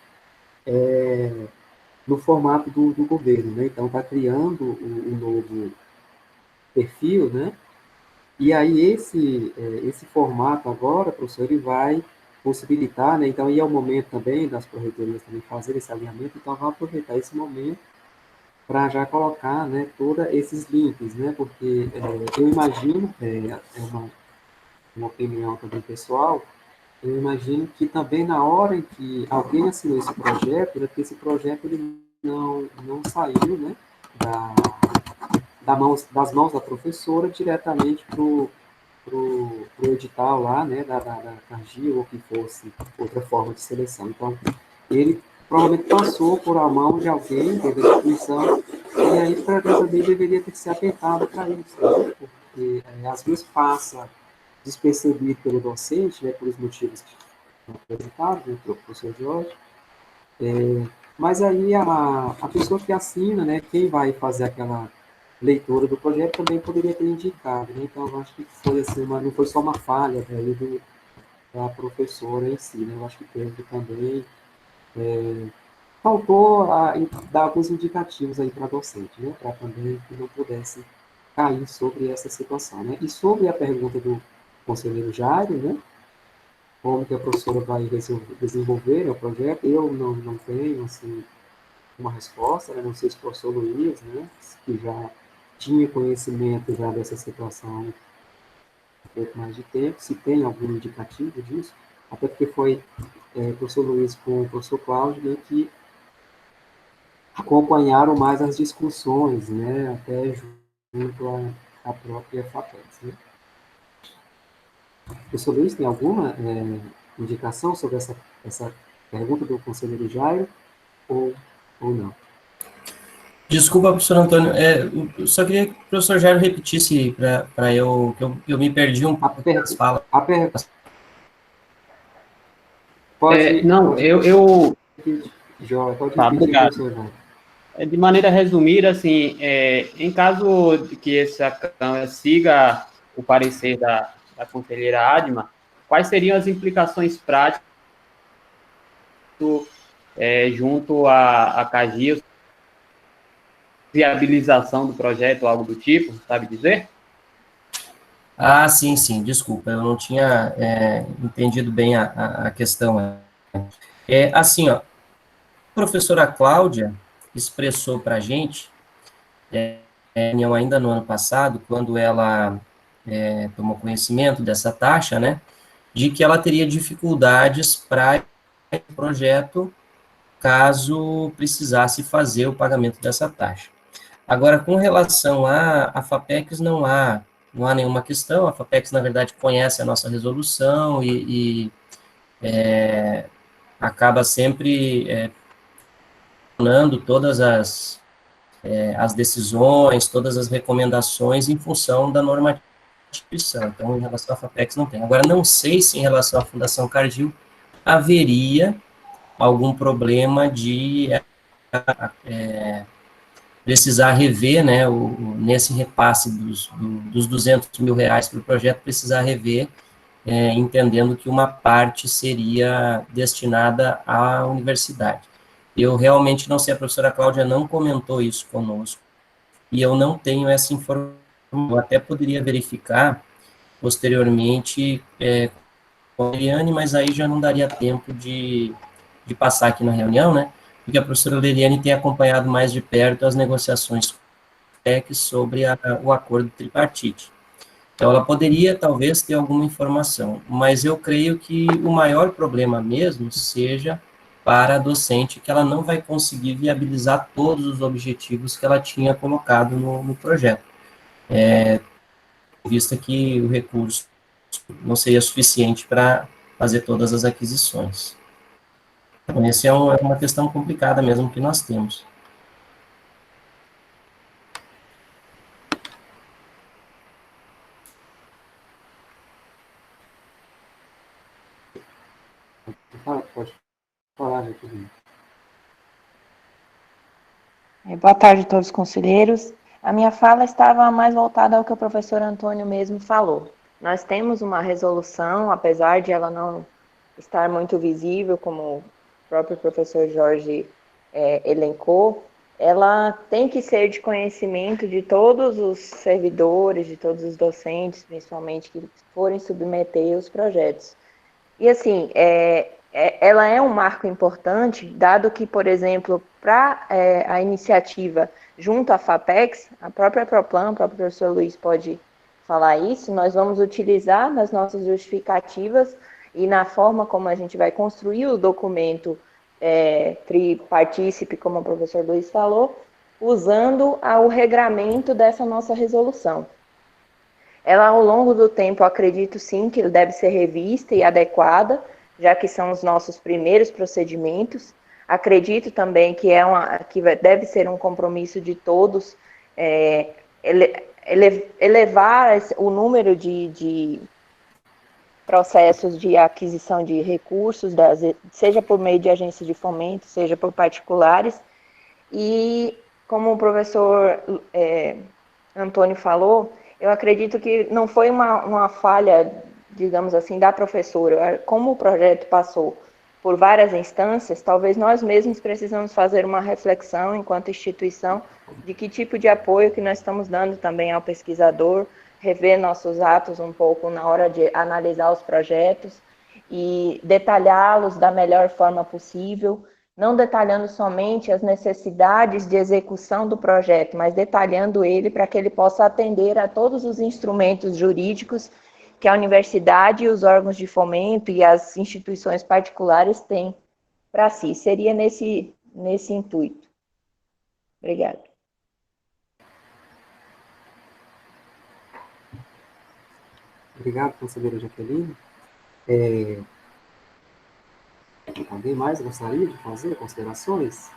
no formato do governo, né? Então, está criando um novo perfil, né? E aí, esse formato agora, professor, ele vai possibilitar, né? Então, e é o momento também das pró-reitorias também fazer esse alinhamento, então, vai aproveitar esse momento para já colocar, né, todos esses links, né? Porque eu imagino, uma opinião também pessoal, eu imagino que também na hora em que alguém assinou esse projeto, né, porque esse projeto ele não saiu, né, das mãos da professora diretamente para o edital lá, né, da Cargill, ou que fosse outra forma de seleção. Então, ele provavelmente passou por a mão de alguém, da instituição, e aí, para também deveria ter que ser atentado para isso, né, porque às vezes passa despercebido pelo docente, né, por os motivos que foram apresentados, né, pelo professor Jorge, mas aí a pessoa que assina, né, quem vai fazer aquela leitura do projeto também poderia ter indicado, né? Então eu acho que foi assim, não foi só uma falha, né, da professora em si, né? Eu acho que teve também faltou dar alguns indicativos aí para a docente, né, para também que não pudesse cair sobre essa situação, né? E sobre a pergunta do conselheiro Jairo, né, como que a professora vai desenvolver o projeto, eu não tenho, assim, uma resposta, né? Não sei se o professor Luiz, né, que já tinha conhecimento já dessa situação há um pouco mais de tempo, se tem algum indicativo disso, até porque foi o professor Luiz com o professor Cláudio, né, que acompanharam mais as discussões, né, até junto à própria FAPES, né. Professor Luiz, tem alguma indicação sobre essa pergunta do conselheiro Jairo, ou não? Desculpa, professor Antônio, eu só queria que o professor Jairo repetisse para eu, que eu me perdi um pouco das falas. Pode, Não, pode eu Jó, pode tá, repetir, obrigado. professor Jairo. De maneira resumida, assim, em caso de que essa Câmara siga o parecer da conselheira Adma, quais seriam as implicações práticas junto à CAGIO, viabilização do projeto, algo do tipo, sabe dizer? Ah, sim, sim, desculpa, eu não tinha entendido bem a questão. Assim, ó, a professora Cláudia expressou para a gente, reunião ainda no ano passado, quando ela tomou conhecimento dessa taxa, né, de que ela teria dificuldades para o projeto caso precisasse fazer o pagamento dessa taxa. Agora, com relação à FAPECS, não há nenhuma questão. A FAPECS, na verdade, conhece a nossa resolução e acaba sempre tornando todas as decisões, todas as recomendações em função da normativa da instituição. Então, em relação à FAPECS, não tem. Agora, não sei se em relação à Fundação Cardil haveria algum problema de precisar rever, né, nesse repasse dos 200 mil reais para o projeto, precisar rever, entendendo que uma parte seria destinada à universidade. Eu realmente não sei, a professora Cláudia não comentou isso conosco, e eu não tenho essa informação. Eu até poderia verificar posteriormente com a Eliane, mas aí já não daria tempo de passar aqui na reunião, né? Porque a professora Leliane tem acompanhado mais de perto as negociações sobre o acordo tripartite. Então, ela poderia, talvez, ter alguma informação, mas eu creio que o maior problema mesmo seja para a docente, que ela não vai conseguir viabilizar todos os objetivos que ela tinha colocado no projeto, vista que o recurso não seria suficiente para fazer todas as aquisições. Então, essa é uma questão complicada mesmo que nós temos. Pode falar, Jaqueline. Boa tarde a todos os conselheiros. A minha fala estava mais voltada ao que o professor Antônio mesmo falou. Nós temos uma resolução, apesar de ela não estar muito visível, como o próprio professor Jorge elencou, ela tem que ser de conhecimento de todos os servidores, de todos os docentes, principalmente, que forem submeter os projetos. E, assim, ela é um marco importante, dado que, por exemplo, para a iniciativa junto à FAPECS, a própria Proplan, o próprio professor Luiz pode falar isso, nós vamos utilizar nas nossas justificativas e na forma como a gente vai construir o documento tripartícipe, como o professor Luiz falou, usando o regramento dessa nossa resolução. Ela, ao longo do tempo, acredito sim que deve ser revista e adequada, já que são os nossos primeiros procedimentos. Acredito também que que deve ser um compromisso de todos elevar o número de processos de aquisição de recursos, seja por meio de agências de fomento, seja por particulares. E, como o professor Antônio falou, eu acredito que não foi uma falha, digamos assim, da professora. Como o projeto passou por várias instâncias, talvez nós mesmos precisamos fazer uma reflexão, enquanto instituição, de que tipo de apoio que nós estamos dando também ao pesquisador, rever nossos atos um pouco na hora de analisar os projetos e detalhá-los da melhor forma possível, não detalhando somente as necessidades de execução do projeto, mas detalhando ele para que ele possa atender a todos os instrumentos jurídicos que a universidade e os órgãos de fomento e as instituições particulares têm para si. Seria nesse intuito. Obrigada. Obrigado, conselheira Jaqueline. Alguém mais gostaria de fazer considerações?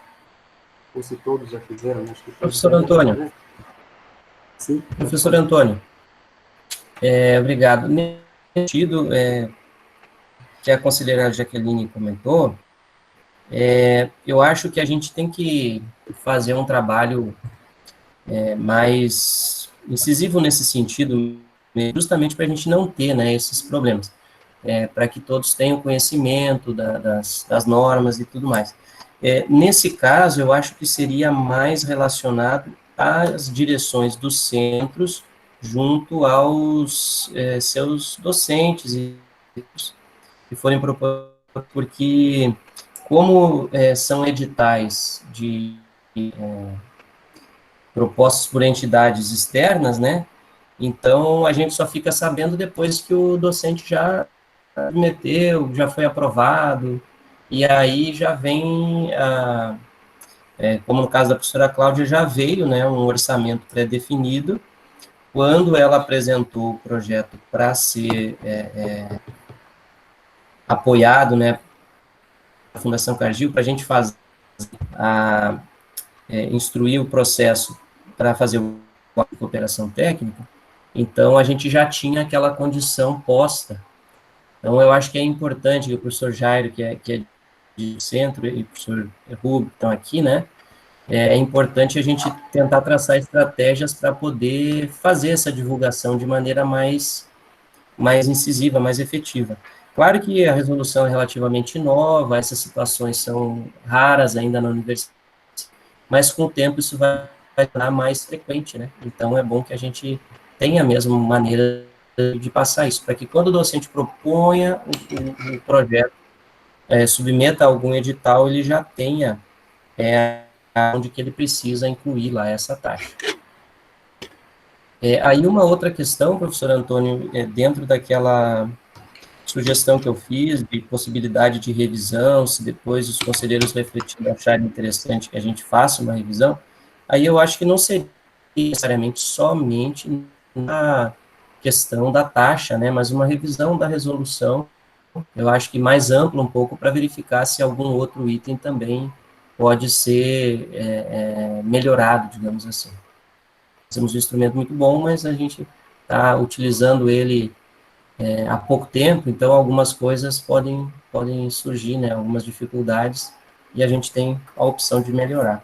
Ou se todos já fizeram, acho que todos. Professor Antônio. Né? Sim. Professor Antônio, obrigado. Nesse sentido, que a conselheira Jaqueline comentou, eu acho que a gente tem que fazer um trabalho mais incisivo nesse sentido, justamente para a gente não ter, né, esses problemas. para que todos tenham conhecimento das normas e tudo mais. Nesse caso, eu acho que seria mais relacionado às direções dos centros junto aos seus docentes que forem propostos, porque como são editais propostos por entidades externas, né, então a gente só fica sabendo depois que o docente já submeteu, já foi aprovado, e aí já vem, como no caso da professora Cláudia, já veio, né, um orçamento pré-definido. Quando ela apresentou o projeto para ser apoiado, né, a Fundação Cargill, para a gente fazer, instruir o processo para fazer a cooperação técnica, então a gente já tinha aquela condição posta. Então eu acho que é importante que o professor Jairo, que é de centro, e o professor Rubio, que estão aqui, né, é importante a gente tentar traçar estratégias para poder fazer essa divulgação de maneira mais incisiva, mais efetiva. Claro que a resolução é relativamente nova, essas situações são raras ainda na universidade, mas com o tempo isso vai tornar mais frequente, né? Então é bom que a gente tenha a mesma maneira de passar isso, para que quando o docente proponha o projeto, submeta algum edital, ele já tenha onde que ele precisa incluir lá essa taxa. Aí uma outra questão, professor Antônio, dentro daquela sugestão que eu fiz de possibilidade de revisão, se depois os conselheiros refletindo acharem interessante que a gente faça uma revisão, aí eu acho que não seria necessariamente somente na questão da taxa, né, mas uma revisão da resolução, eu acho que mais ampla um pouco, para verificar se algum outro item também pode ser melhorado, digamos assim. Temos um instrumento muito bom, mas a gente está utilizando ele há pouco tempo, então algumas coisas podem surgir, né, algumas dificuldades, e a gente tem a opção de melhorar.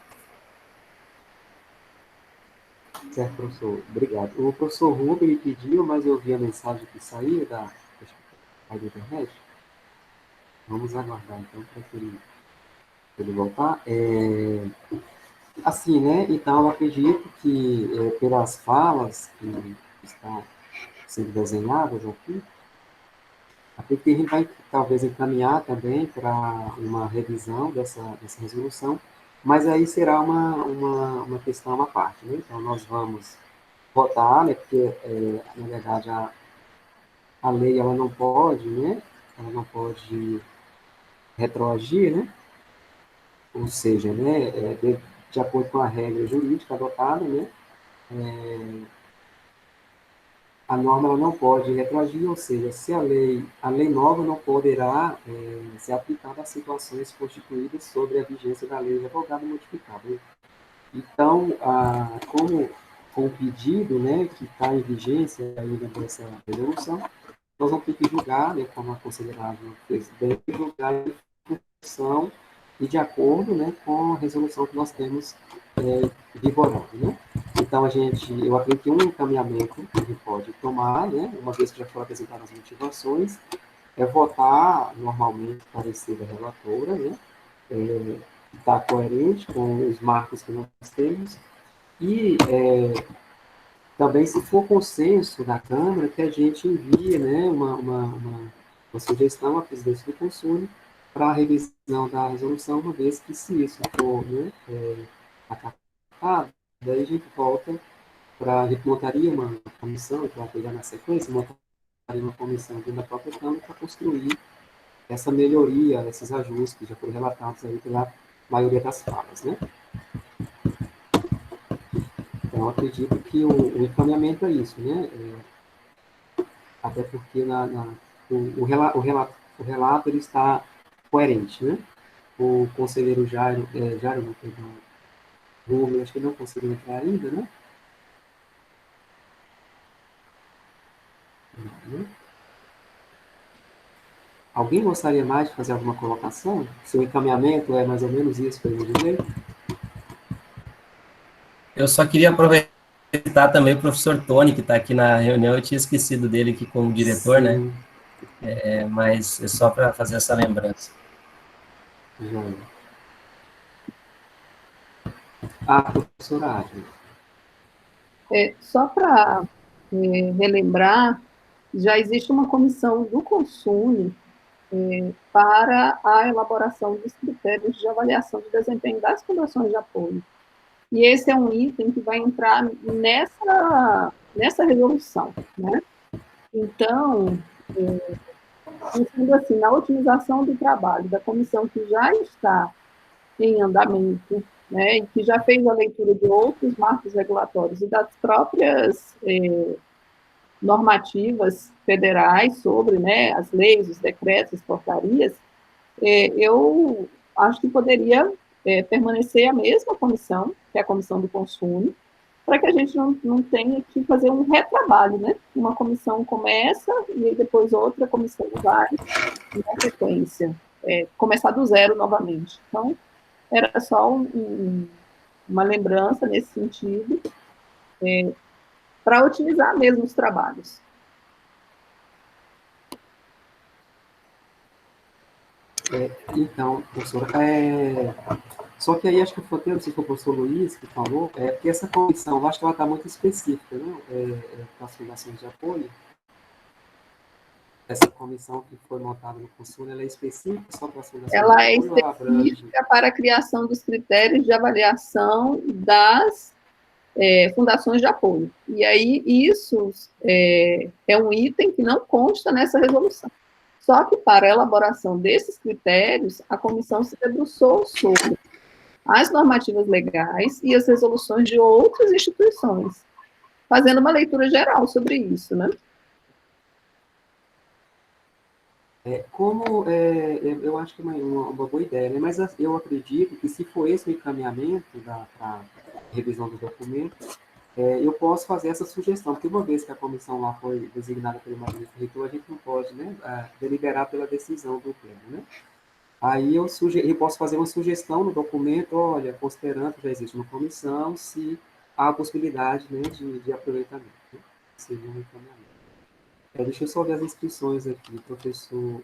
Certo, professor. Obrigado. O professor Rubem pediu, mas eu vi a mensagem que saía da internet. Vamos aguardar, então, para ele voltar. Assim, né? Então, eu acredito que, pelas falas que estão sendo desenhadas aqui, acredito que a gente vai, talvez, encaminhar também para uma revisão dessa resolução, mas aí será uma questão à parte, né? Então, nós vamos votar, né? Porque, na verdade, a lei, ela não pode, né? Ela não pode retroagir, né? Ou seja, né? De acordo com a regra jurídica adotada, né? A norma ela não pode retroagir, ou seja, se a lei nova não poderá ser aplicada a situações constituídas sobre a vigência da lei revogada ou modificada. Né? Então, como com o pedido, né, que está em vigência ainda dessa resolução, nós vamos ter que julgar, né, como a conselheira fez bem, julgar em função e de acordo, né, com a resolução que nós temos vigorando, né? Então, eu acredito que um encaminhamento que a gente pode tomar, né, uma vez que já foram apresentadas as motivações, é votar normalmente o parecer da relatora, né, está coerente com os marcos que nós temos, e também, se for consenso da Câmara, que a gente envie, né, uma sugestão à presidência do Conselho para a revisão da resolução, uma vez que, se isso for, né, acatado, daí a gente volta a gente montaria uma comissão, para pegar na sequência, montaria uma comissão dentro da própria Câmara para construir essa melhoria, esses ajustes que já foram relatados aí pela maioria das falas, né? Então, acredito que o encaminhamento é isso, né? Até porque o relato ele está coerente, né? O conselheiro Jairo não perdão, Rubem, acho que não conseguiu entrar ainda, né? Alguém gostaria mais de fazer alguma colocação? Seu encaminhamento é mais ou menos isso que eu dizer? Eu só queria aproveitar também o professor Tony, que está aqui na reunião, eu tinha esquecido dele aqui como diretor, Sim. né? mas é só para fazer essa lembrança. Joia. Ah, professora Adler. Só para relembrar, já existe uma comissão do Consune para a elaboração dos critérios de avaliação de desempenho das fundações de apoio. E esse é um item que vai entrar nessa resolução, né? Então, pensando assim, na otimização do trabalho da comissão que já está em andamento, né, e que já fez a leitura de outros marcos regulatórios e das próprias normativas federais sobre, né, as leis, os decretos, as portarias, eu acho que poderia permanecer a mesma comissão, que é a comissão do consumo, para que a gente não tenha que fazer um retrabalho, né? Uma comissão começa e depois outra comissão vai na sequência, começar do zero novamente. Então, era só uma lembrança nesse sentido, para otimizar mesmo os trabalhos. Então, professora, só que aí acho que foi, não sei se foi o professor Luiz que falou, porque essa comissão, eu acho que ela está muito específica, não? Para as fundações de apoio. Essa comissão que foi montada no Consul, ela é específica só para as fundações de Ela é apoio ou ela abrange? específica para a criação dos critérios de avaliação das fundações de apoio. E aí, isso é um item que não consta nessa resolução. Só que, para a elaboração desses critérios, a comissão se debruçou sobre as normativas legais e as resoluções de outras instituições, fazendo uma leitura geral sobre isso, né? Eu acho que é uma boa ideia, né? Mas eu acredito que se for esse o encaminhamento para a revisão do documento, eu posso fazer essa sugestão, porque uma vez que a comissão lá foi designada pelo magnífico reitor, a gente não pode, né, deliberar pela decisão do pleno, né? Aí eu posso fazer uma sugestão no documento, olha, considerando que já existe uma comissão, se há a possibilidade, né, de aproveitamento, né? Seria um encaminhamento. Deixa eu só ver as inscrições aqui, professor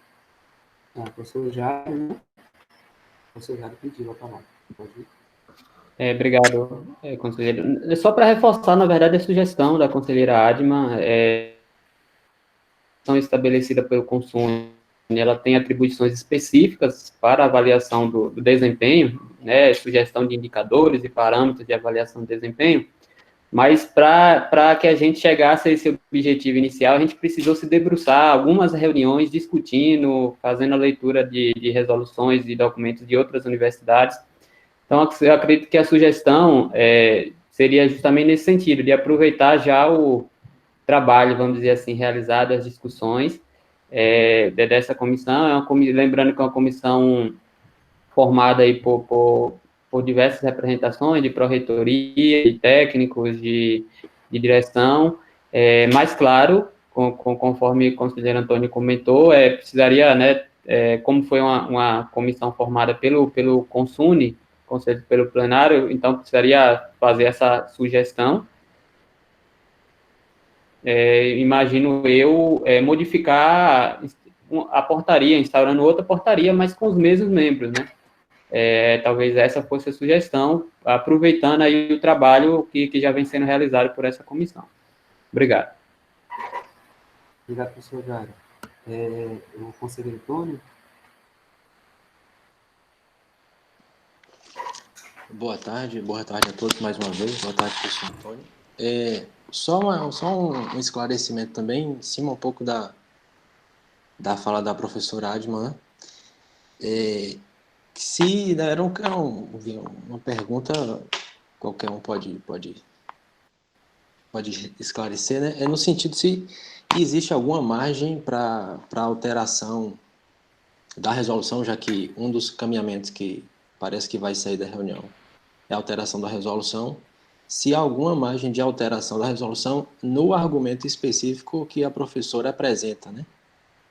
Jair, né? O professor Jair pediu a palavra. Pode ir. Obrigado, conselheiro. Só para reforçar, na verdade, a sugestão da conselheira Adma, são estabelecida pelo Consune, ela tem atribuições específicas para avaliação do desempenho, né, sugestão de indicadores e parâmetros de avaliação de desempenho, mas para que a gente chegasse a esse objetivo inicial, a gente precisou se debruçar algumas reuniões discutindo, fazendo a leitura de resoluções e documentos de outras universidades. Então, eu acredito que a sugestão seria justamente nesse sentido, de aproveitar já o trabalho, vamos dizer assim, realizado, as discussões dessa comissão. Lembrando que é uma comissão formada aí por diversas representações de pró-reitoria, de técnicos, de direção, mas, claro, conforme o conselheiro Antônio comentou, precisaria, né, como foi uma comissão formada pelo Consune, conselho pelo plenário, então precisaria fazer essa sugestão. Imagino eu modificar a portaria, instaurando outra portaria, mas com os mesmos membros, né? Talvez essa fosse a sugestão, aproveitando aí o trabalho que já vem sendo realizado por essa comissão. Obrigado. Obrigado, professor Jair. O conselheiro Antônio. Boa tarde a todos mais uma vez. Boa tarde, professor Antônio. Só um esclarecimento também, em cima um pouco da fala da professora Adma, né? Se era uma pergunta, qualquer um pode esclarecer, né? No sentido se existe alguma margem para alteração da resolução, já que um dos caminhamentos que parece que vai sair da reunião é a alteração da resolução, se há alguma margem de alteração da resolução no argumento específico que a professora apresenta, né?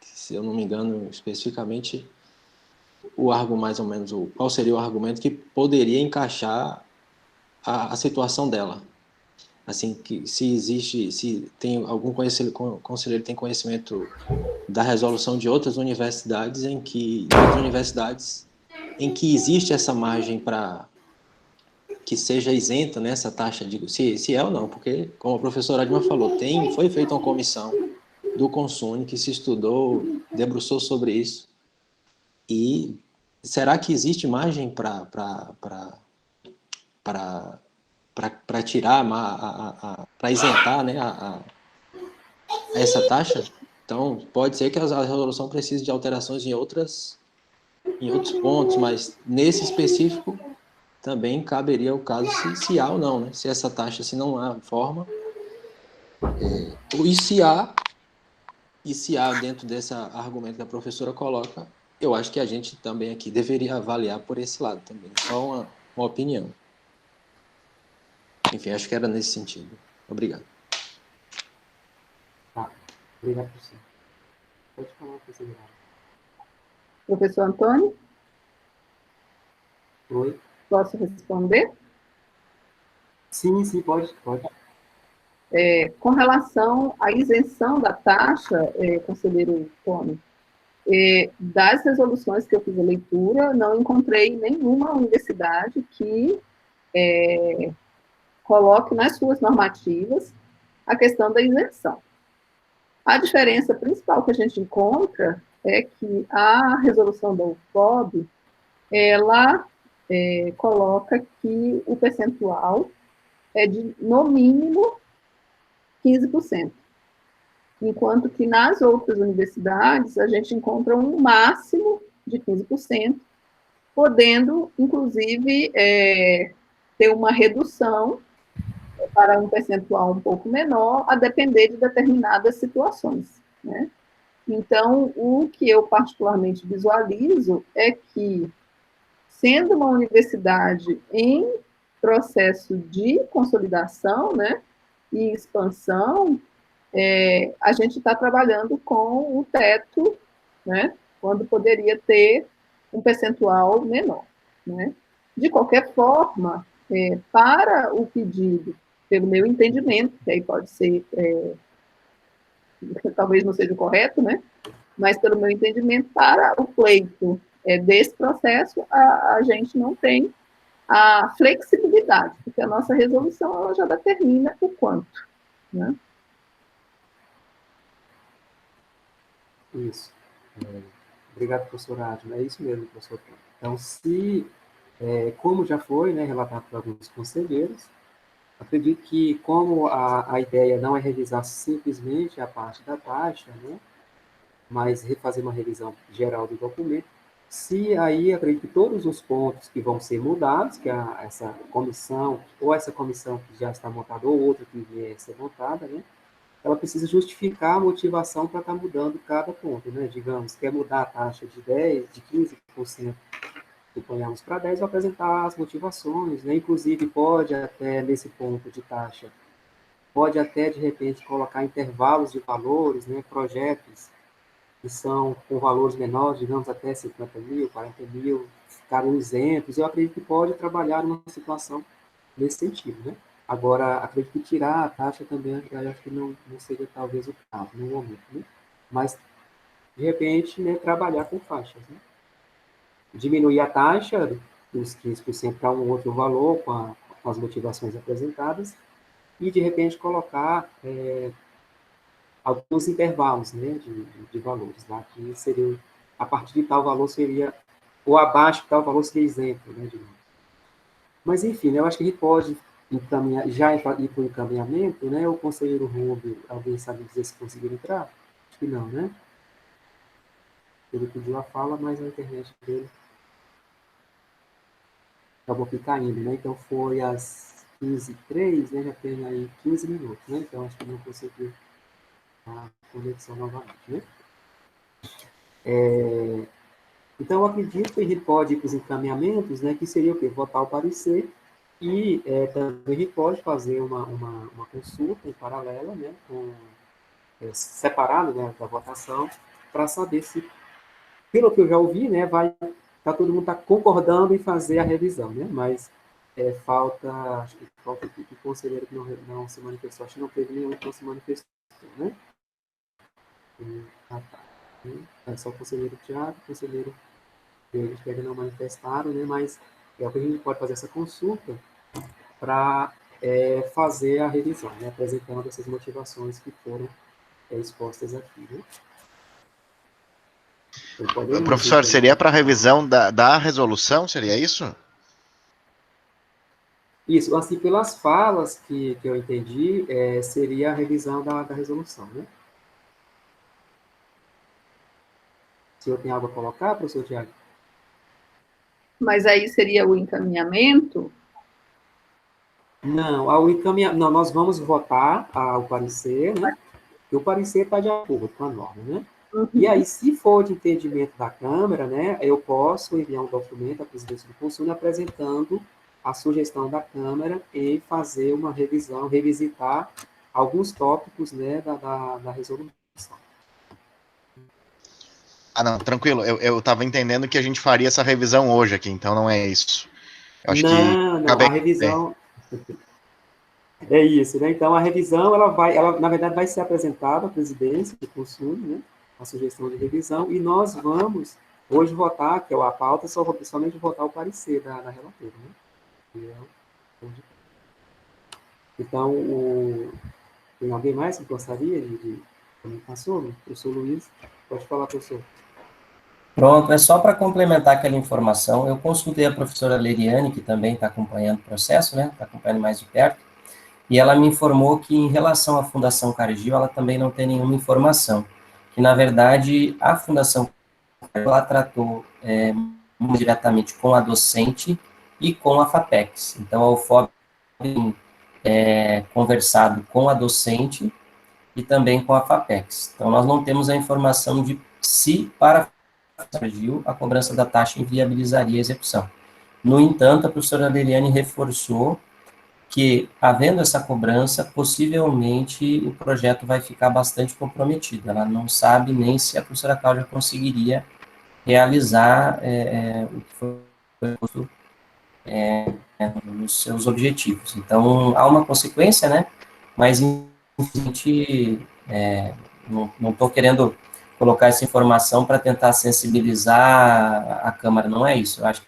Se eu não me engano, especificamente, mais ou menos, qual seria o argumento que poderia encaixar a situação dela. assim, que se existe, se tem algum conselheiro tem conhecimento da resolução de outras universidades em que existe essa margem para que seja isenta nessa taxa, digo, se é ou não, porque, como a professora Adma falou, foi feita uma comissão do Consune que se estudou, debruçou sobre isso, e será que existe margem para tirar, para isentar, né, essa taxa? Então, pode ser que a resolução precise de alterações em outros pontos, mas nesse específico também caberia o caso se há ou não, né? Se essa taxa, se não há forma, e se há dentro desse argumento que a professora coloca, eu acho que a gente também aqui deveria avaliar por esse lado também, só uma opinião. Enfim, acho que era nesse sentido. Obrigado. Tá. Obrigado, professor. Pode falar, professor. Professor Antônio, Oi? posso responder? Sim, pode. Com relação à isenção da taxa, conselheiro Tony, das resoluções que eu fiz a leitura, não encontrei nenhuma universidade que coloque nas suas normativas a questão da isenção. A diferença principal que a gente encontra é que a resolução da UFOB, ela coloca que o percentual é de, no mínimo, 15%. Enquanto que nas outras universidades, a gente encontra um máximo de 15%, podendo, inclusive, ter uma redução para um percentual um pouco menor, a depender de determinadas situações, né? Então, o que eu particularmente visualizo é que, sendo uma universidade em processo de consolidação, né, e expansão, a gente está trabalhando com o teto, né, quando poderia ter um percentual menor, né. De qualquer forma, para o pedido, pelo meu entendimento, que aí pode ser, talvez não seja o correto, né, mas pelo meu entendimento, para o pleito desse processo, a gente não tem a flexibilidade, porque a nossa resolução ela já determina o quanto, né. Isso. Obrigado, professor Adma. É isso mesmo, professor. Então, como já foi, né, relatado por alguns conselheiros, acredito que, como a ideia não é revisar simplesmente a parte da taxa, né, mas refazer uma revisão geral do documento, se aí acredito que todos os pontos que vão ser mudados, que essa comissão, ou essa comissão que já está montada, ou outra que vier a ser montada, né, ela precisa justificar a motivação para estar mudando cada ponto, né? Digamos, quer mudar a taxa de 10%, de 15%, suponhamos, para 10%, vai apresentar as motivações, né? Inclusive, pode até, nesse ponto de taxa, pode até, de repente, colocar intervalos de valores, né? Projetos que são com valores menores, digamos, até 50 mil, 40 mil, ficarem isentos. Eu acredito que pode trabalhar numa situação nesse sentido, né? Agora, acredito que tirar a taxa também, eu acho que não seria talvez o caso no momento, né? Mas, de repente, né, trabalhar com faixas, né? Diminuir a taxa dos 15% para um outro valor, com as motivações apresentadas, e, de repente, colocar alguns intervalos, né, de valores, lá, que seria, a partir de tal valor seria, ou abaixo de tal valor seria isento, né, digamos. Mas, enfim, né, eu acho que a gente pode encaminhar, já ir para o encaminhamento, né? O conselheiro Rubio, alguém sabe dizer se conseguiu entrar? Acho que não, né? Ele pediu a fala, mas a internet dele acabou aqui caindo, né? Então foi às 15h03, né? Já tem aí 15 minutos, né? Então acho que não conseguiu a conexão novamente, né? Então eu acredito que a gente pode ir para os encaminhamentos, né? Que seria o quê? Votar o parecer. E também a gente pode fazer uma consulta em paralela, né, separado, né, da votação, para saber se, pelo que eu já ouvi, né, todo mundo está concordando em fazer a revisão, né, mas acho que falta aqui que o conselheiro que não se manifestou, acho que não teve nenhum que não se manifestou, né? Tá. É só o conselheiro Tiago, o conselheiro David que ainda não manifestaram, né? Mas é o que a gente pode fazer essa consulta para fazer a revisão, né? Apresentando essas motivações que foram expostas aqui, né? Então, professor, seria para revisão da resolução, seria isso? Isso, assim, pelas falas que eu entendi, seria a revisão da resolução, né? Se eu tenho algo a colocar, professor Tiago? Mas aí seria o encaminhamento? Não, não, nós vamos votar o parecer, né? E o parecer está de acordo com a norma, né? Uhum. E aí, se for de entendimento da Câmara, né, eu posso enviar um documento à presidência do Conselho apresentando a sugestão da Câmara em fazer uma revisão, revisitar alguns tópicos, né, da resolução. Ah, não, tranquilo. Eu estava entendendo que a gente faria essa revisão hoje aqui, então não é isso. Eu acho não, a revisão... É isso, né? Então, a revisão, ela, na verdade, vai ser apresentada à presidência do Conselho, né? A sugestão de revisão, e nós vamos hoje votar, que é a pauta, somente votar o parecer da relatora, né? Então, tem alguém mais que gostaria de comentar sobre? Professor Luiz, pode falar, professor. Pronto, é só para complementar aquela informação, eu consultei a professora Leriane, que também está acompanhando o processo, né? Está acompanhando mais de perto, e ela me informou que, em relação à Fundação Cargill, ela também não tem nenhuma informação, que, na verdade, a Fundação Cargill, ela tratou diretamente com a docente e com a FAPEX. Então, a UFOB tem conversado com a docente e também com a FAPEX. Então, nós não temos a informação de se, para a Cargill, a cobrança da taxa inviabilizaria a execução. No entanto, a professora Leriane reforçou que, havendo essa cobrança, possivelmente o projeto vai ficar bastante comprometido. Ela não sabe nem se a professora Cláudia conseguiria realizar o que foi posto nos seus objetivos. Então, há uma consequência, né? Mas, infelizmente, não estou querendo colocar essa informação para tentar sensibilizar a Câmara, não é isso. Eu acho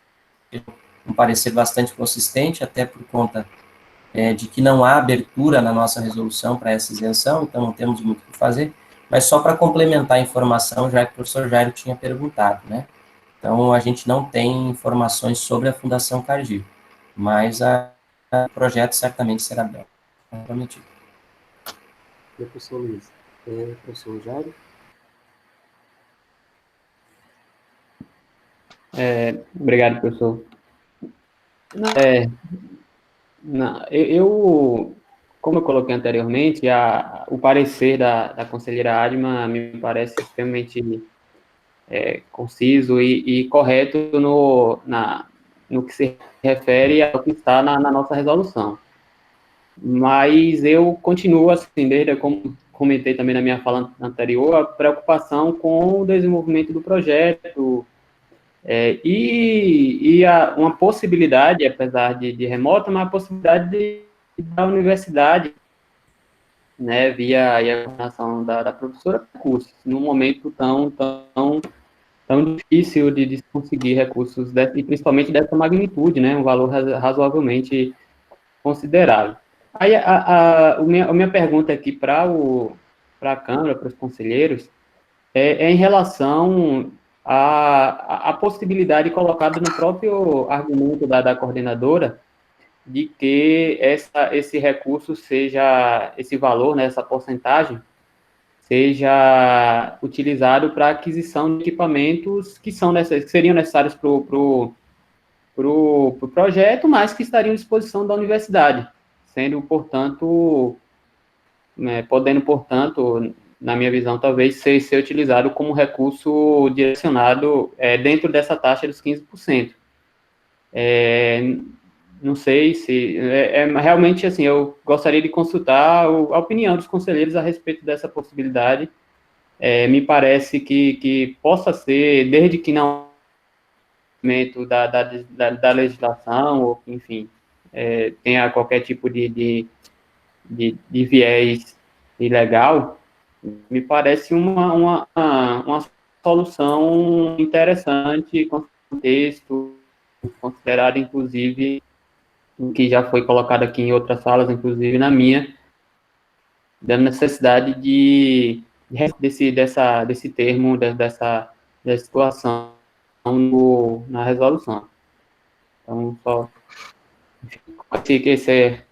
que é um parecer bastante consistente, até por conta de que não há abertura na nossa resolução para essa isenção, então não temos muito o que fazer, mas só para complementar a informação, já que o professor Jairo tinha perguntado, né? Então, a gente não tem informações sobre a Fundação Cargill, mas o projeto certamente será prometido. Professor Luiz. Professor Jairo? Obrigado, professor. Como eu coloquei anteriormente, o parecer da conselheira Adma me parece extremamente conciso e correto no que se refere ao que está na nossa resolução. Mas eu continuo, assim, desde como comentei também na minha fala anterior, a preocupação com o desenvolvimento do projeto, uma possibilidade, apesar de remota, uma possibilidade da universidade, né, via a coordenação da professora, recursos, num momento tão difícil de conseguir recursos, e principalmente dessa magnitude, né, um valor razoavelmente considerável. Aí, a minha pergunta aqui para a Câmara, para os conselheiros, é em relação à possibilidade colocada no próprio argumento da coordenadora de que esse recurso seja, esse valor, né, essa porcentagem, seja utilizado para aquisição de equipamentos que seriam necessários para o projeto, mas que estariam à disposição da universidade, sendo, portanto, podendo, portanto, na minha visão, talvez ser utilizado como recurso direcionado dentro dessa taxa dos 15%. Não sei se... realmente, assim, eu gostaria de consultar a opinião dos conselheiros a respeito dessa possibilidade. Me parece que possa ser, desde que não da legislação, ou enfim, tenha qualquer tipo de viés ilegal, me parece uma solução interessante, com contexto, considerado, inclusive, o que já foi colocado aqui em outras salas, inclusive na minha, da necessidade desse termo, dessa situação na resolução. Então, só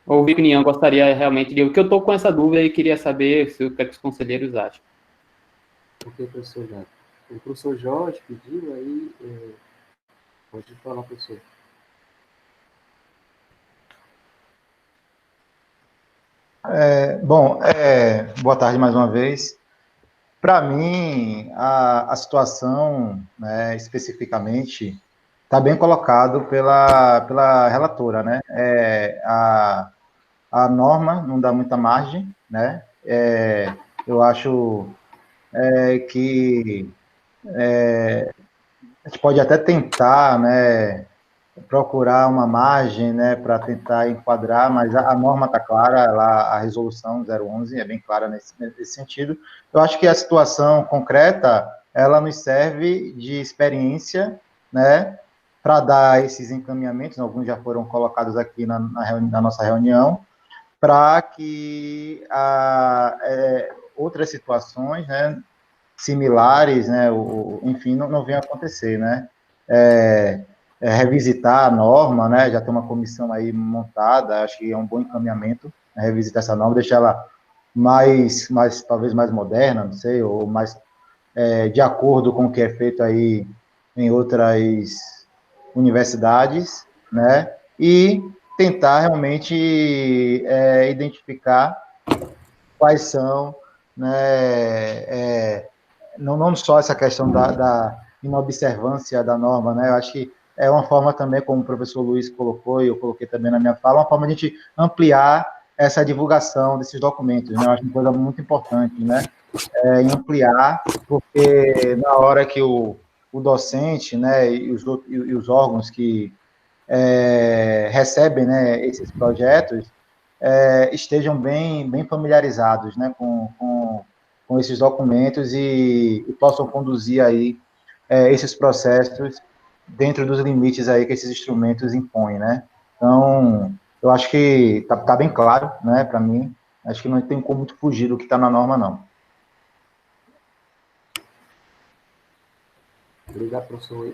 ouvir opinião, gostaria realmente de... Porque eu estou com essa dúvida e queria saber o que, é que os conselheiros acham. Ok, professor Jorge. O professor Jorge pediu, aí pode falar, professor. Bom, boa tarde mais uma vez. Para mim, a situação, né, especificamente, está bem colocado pela relatora, né? A norma não dá muita margem, né? Eu acho que a gente pode até tentar, né, procurar uma margem, né, para tentar enquadrar, mas a norma está clara, a resolução 011 é bem clara nesse sentido. Eu acho que a situação concreta, ela nos serve de experiência, né, para dar esses encaminhamentos, alguns já foram colocados aqui na nossa reunião, para que outras situações, né, similares, né, enfim, não venham a acontecer, né. Revisitar a norma, né, já tem uma comissão aí montada, acho que é um bom encaminhamento, né, revisitar essa norma, deixar ela talvez mais moderna, não sei, ou mais de acordo com o que é feito aí em outras universidades, né, e tentar realmente identificar quais são, né, não só essa questão da inobservância da norma, né, eu acho que é uma forma também, como o professor Luiz colocou, e eu coloquei também na minha fala, uma forma de a gente ampliar essa divulgação desses documentos, né, eu acho uma coisa muito importante, né, ampliar, porque na hora que o docente, né, e os órgãos que recebem, né, esses projetos, estejam bem familiarizados, né, com esses documentos e possam conduzir aí esses processos dentro dos limites aí que esses instrumentos impõem, né? Então, eu acho que tá bem claro, né, para mim. Acho que não tem como muito fugir do que está na norma, não. Obrigado, professor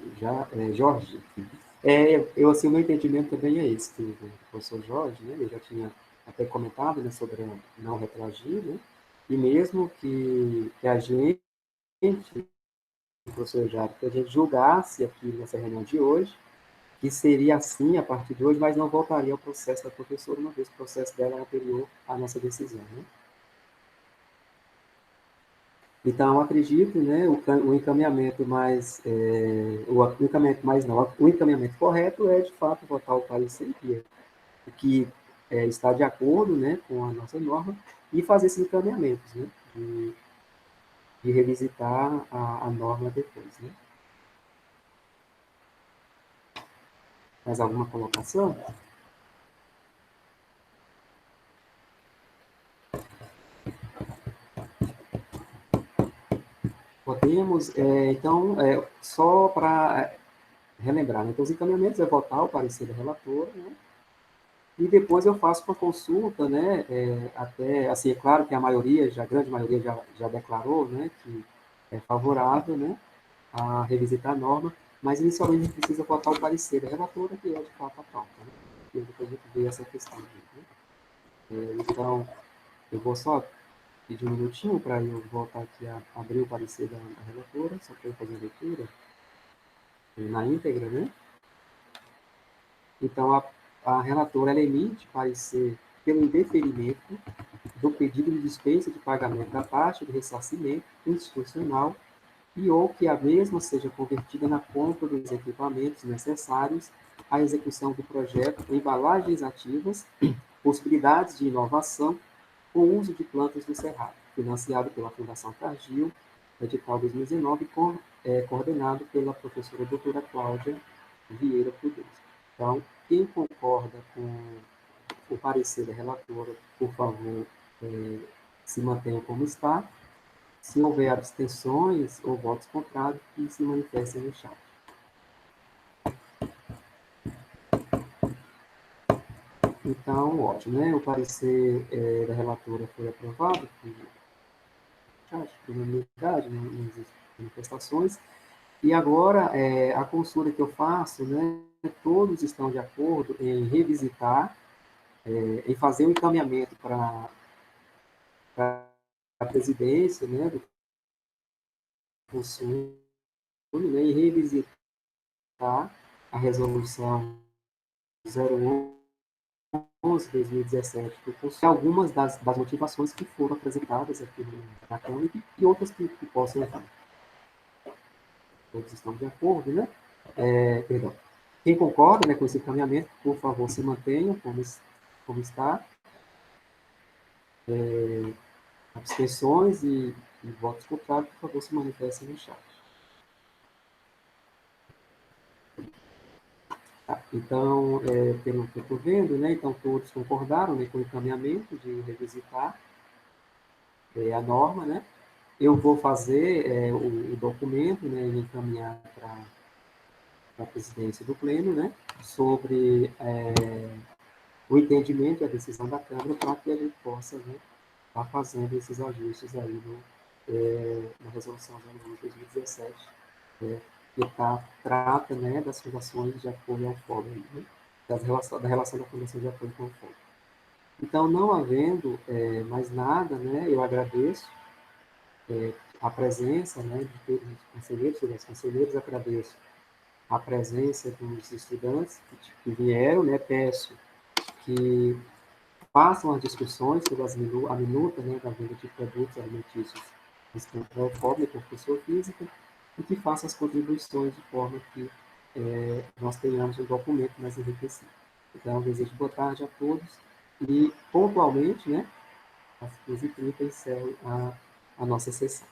Jorge. Eu, assim, o meu entendimento também é esse, que o professor Jorge, né, ele já tinha até comentado, né, sobre a não retroagir, né, e mesmo que a gente, o professor Jorge, que a gente julgasse aqui nessa reunião de hoje, que seria assim a partir de hoje, mas não voltaria ao processo da professora, uma vez que o processo dela é anterior à nossa decisão, né. Então, acredito, né, o encaminhamento mais, o encaminhamento mais não, o encaminhamento correto é, de fato, votar o parecer que está de acordo, né, com a nossa norma e fazer esses encaminhamentos, né, de revisitar a norma depois, né. Mais alguma colocação? Podemos, então, só para relembrar, né, então os encaminhamentos é votar o parecer da relatora, né, e depois eu faço uma consulta, né, até, assim, é claro que a grande maioria já declarou, né, que é favorável, né, a revisitar a norma, mas inicialmente a gente precisa votar o parecer da relatora, que é de fato a pauta, né, e depois a gente vê essa questão, né. Então, eu vou só pedir um minutinho para eu voltar aqui a abrir o parecer da relatora, só para eu fazer a leitura na íntegra, né. Então, a relatora ela emite parecer pelo indeferimento do pedido de dispensa de pagamento da taxa de ressarcimento institucional e ou que a mesma seja convertida na compra dos equipamentos necessários à execução do projeto, embalagens ativas, possibilidades de inovação com uso de plantas do Cerrado, financiado pela Fundação Cargill, edital 2019, coordenado pela professora doutora Cláudia Vieira Prudêncio. Então, quem concorda com parecer da relatora, por favor, se mantenha como está. Se houver abstenções ou votos contrários, que se manifestem no chat. Então, ótimo, né? O parecer da relatora foi aprovado por unanimidade, não existem manifestações. E agora, a consulta que eu faço, né? Todos estão de acordo em revisitar, em fazer um encaminhamento para a presidência, né? Do Conselho, né? E revisitar a resolução 011/2017, que possui algumas das motivações que foram apresentadas aqui na Câmara e outras que possam entrar. Todos estão de acordo, né? Perdão. Quem concorda, né, com esse encaminhamento, por favor, se mantenham como está. Abstenções e votos contrários, por favor, se manifestem no chat. Tá, então, pelo que eu estou vendo, né, então todos concordaram, né, com o encaminhamento de revisitar a norma, né? Eu vou fazer o documento, né, e encaminhar para a presidência do Pleno, né, sobre o entendimento e a decisão da Câmara para que a gente possa, né, estar fazendo esses ajustes aí na resolução 011/2017, que trata, né, das fundações de apoio ao fórum, né, da relação da fundação de apoio com o fórum. Então, não havendo mais nada, né, eu agradeço a presença, né, de todos os conselheiros, todas as conselheiras, agradeço a presença dos estudantes que vieram, né, peço que façam as discussões sobre a minuta, né, da venda de produtos alimentícios do fórum e com pessoa física, e que façam as contribuições de forma que nós tenhamos um documento mais enriquecido. Então, eu desejo boa tarde a todos e, pontualmente, né, às 15h30, encerro a nossa sessão.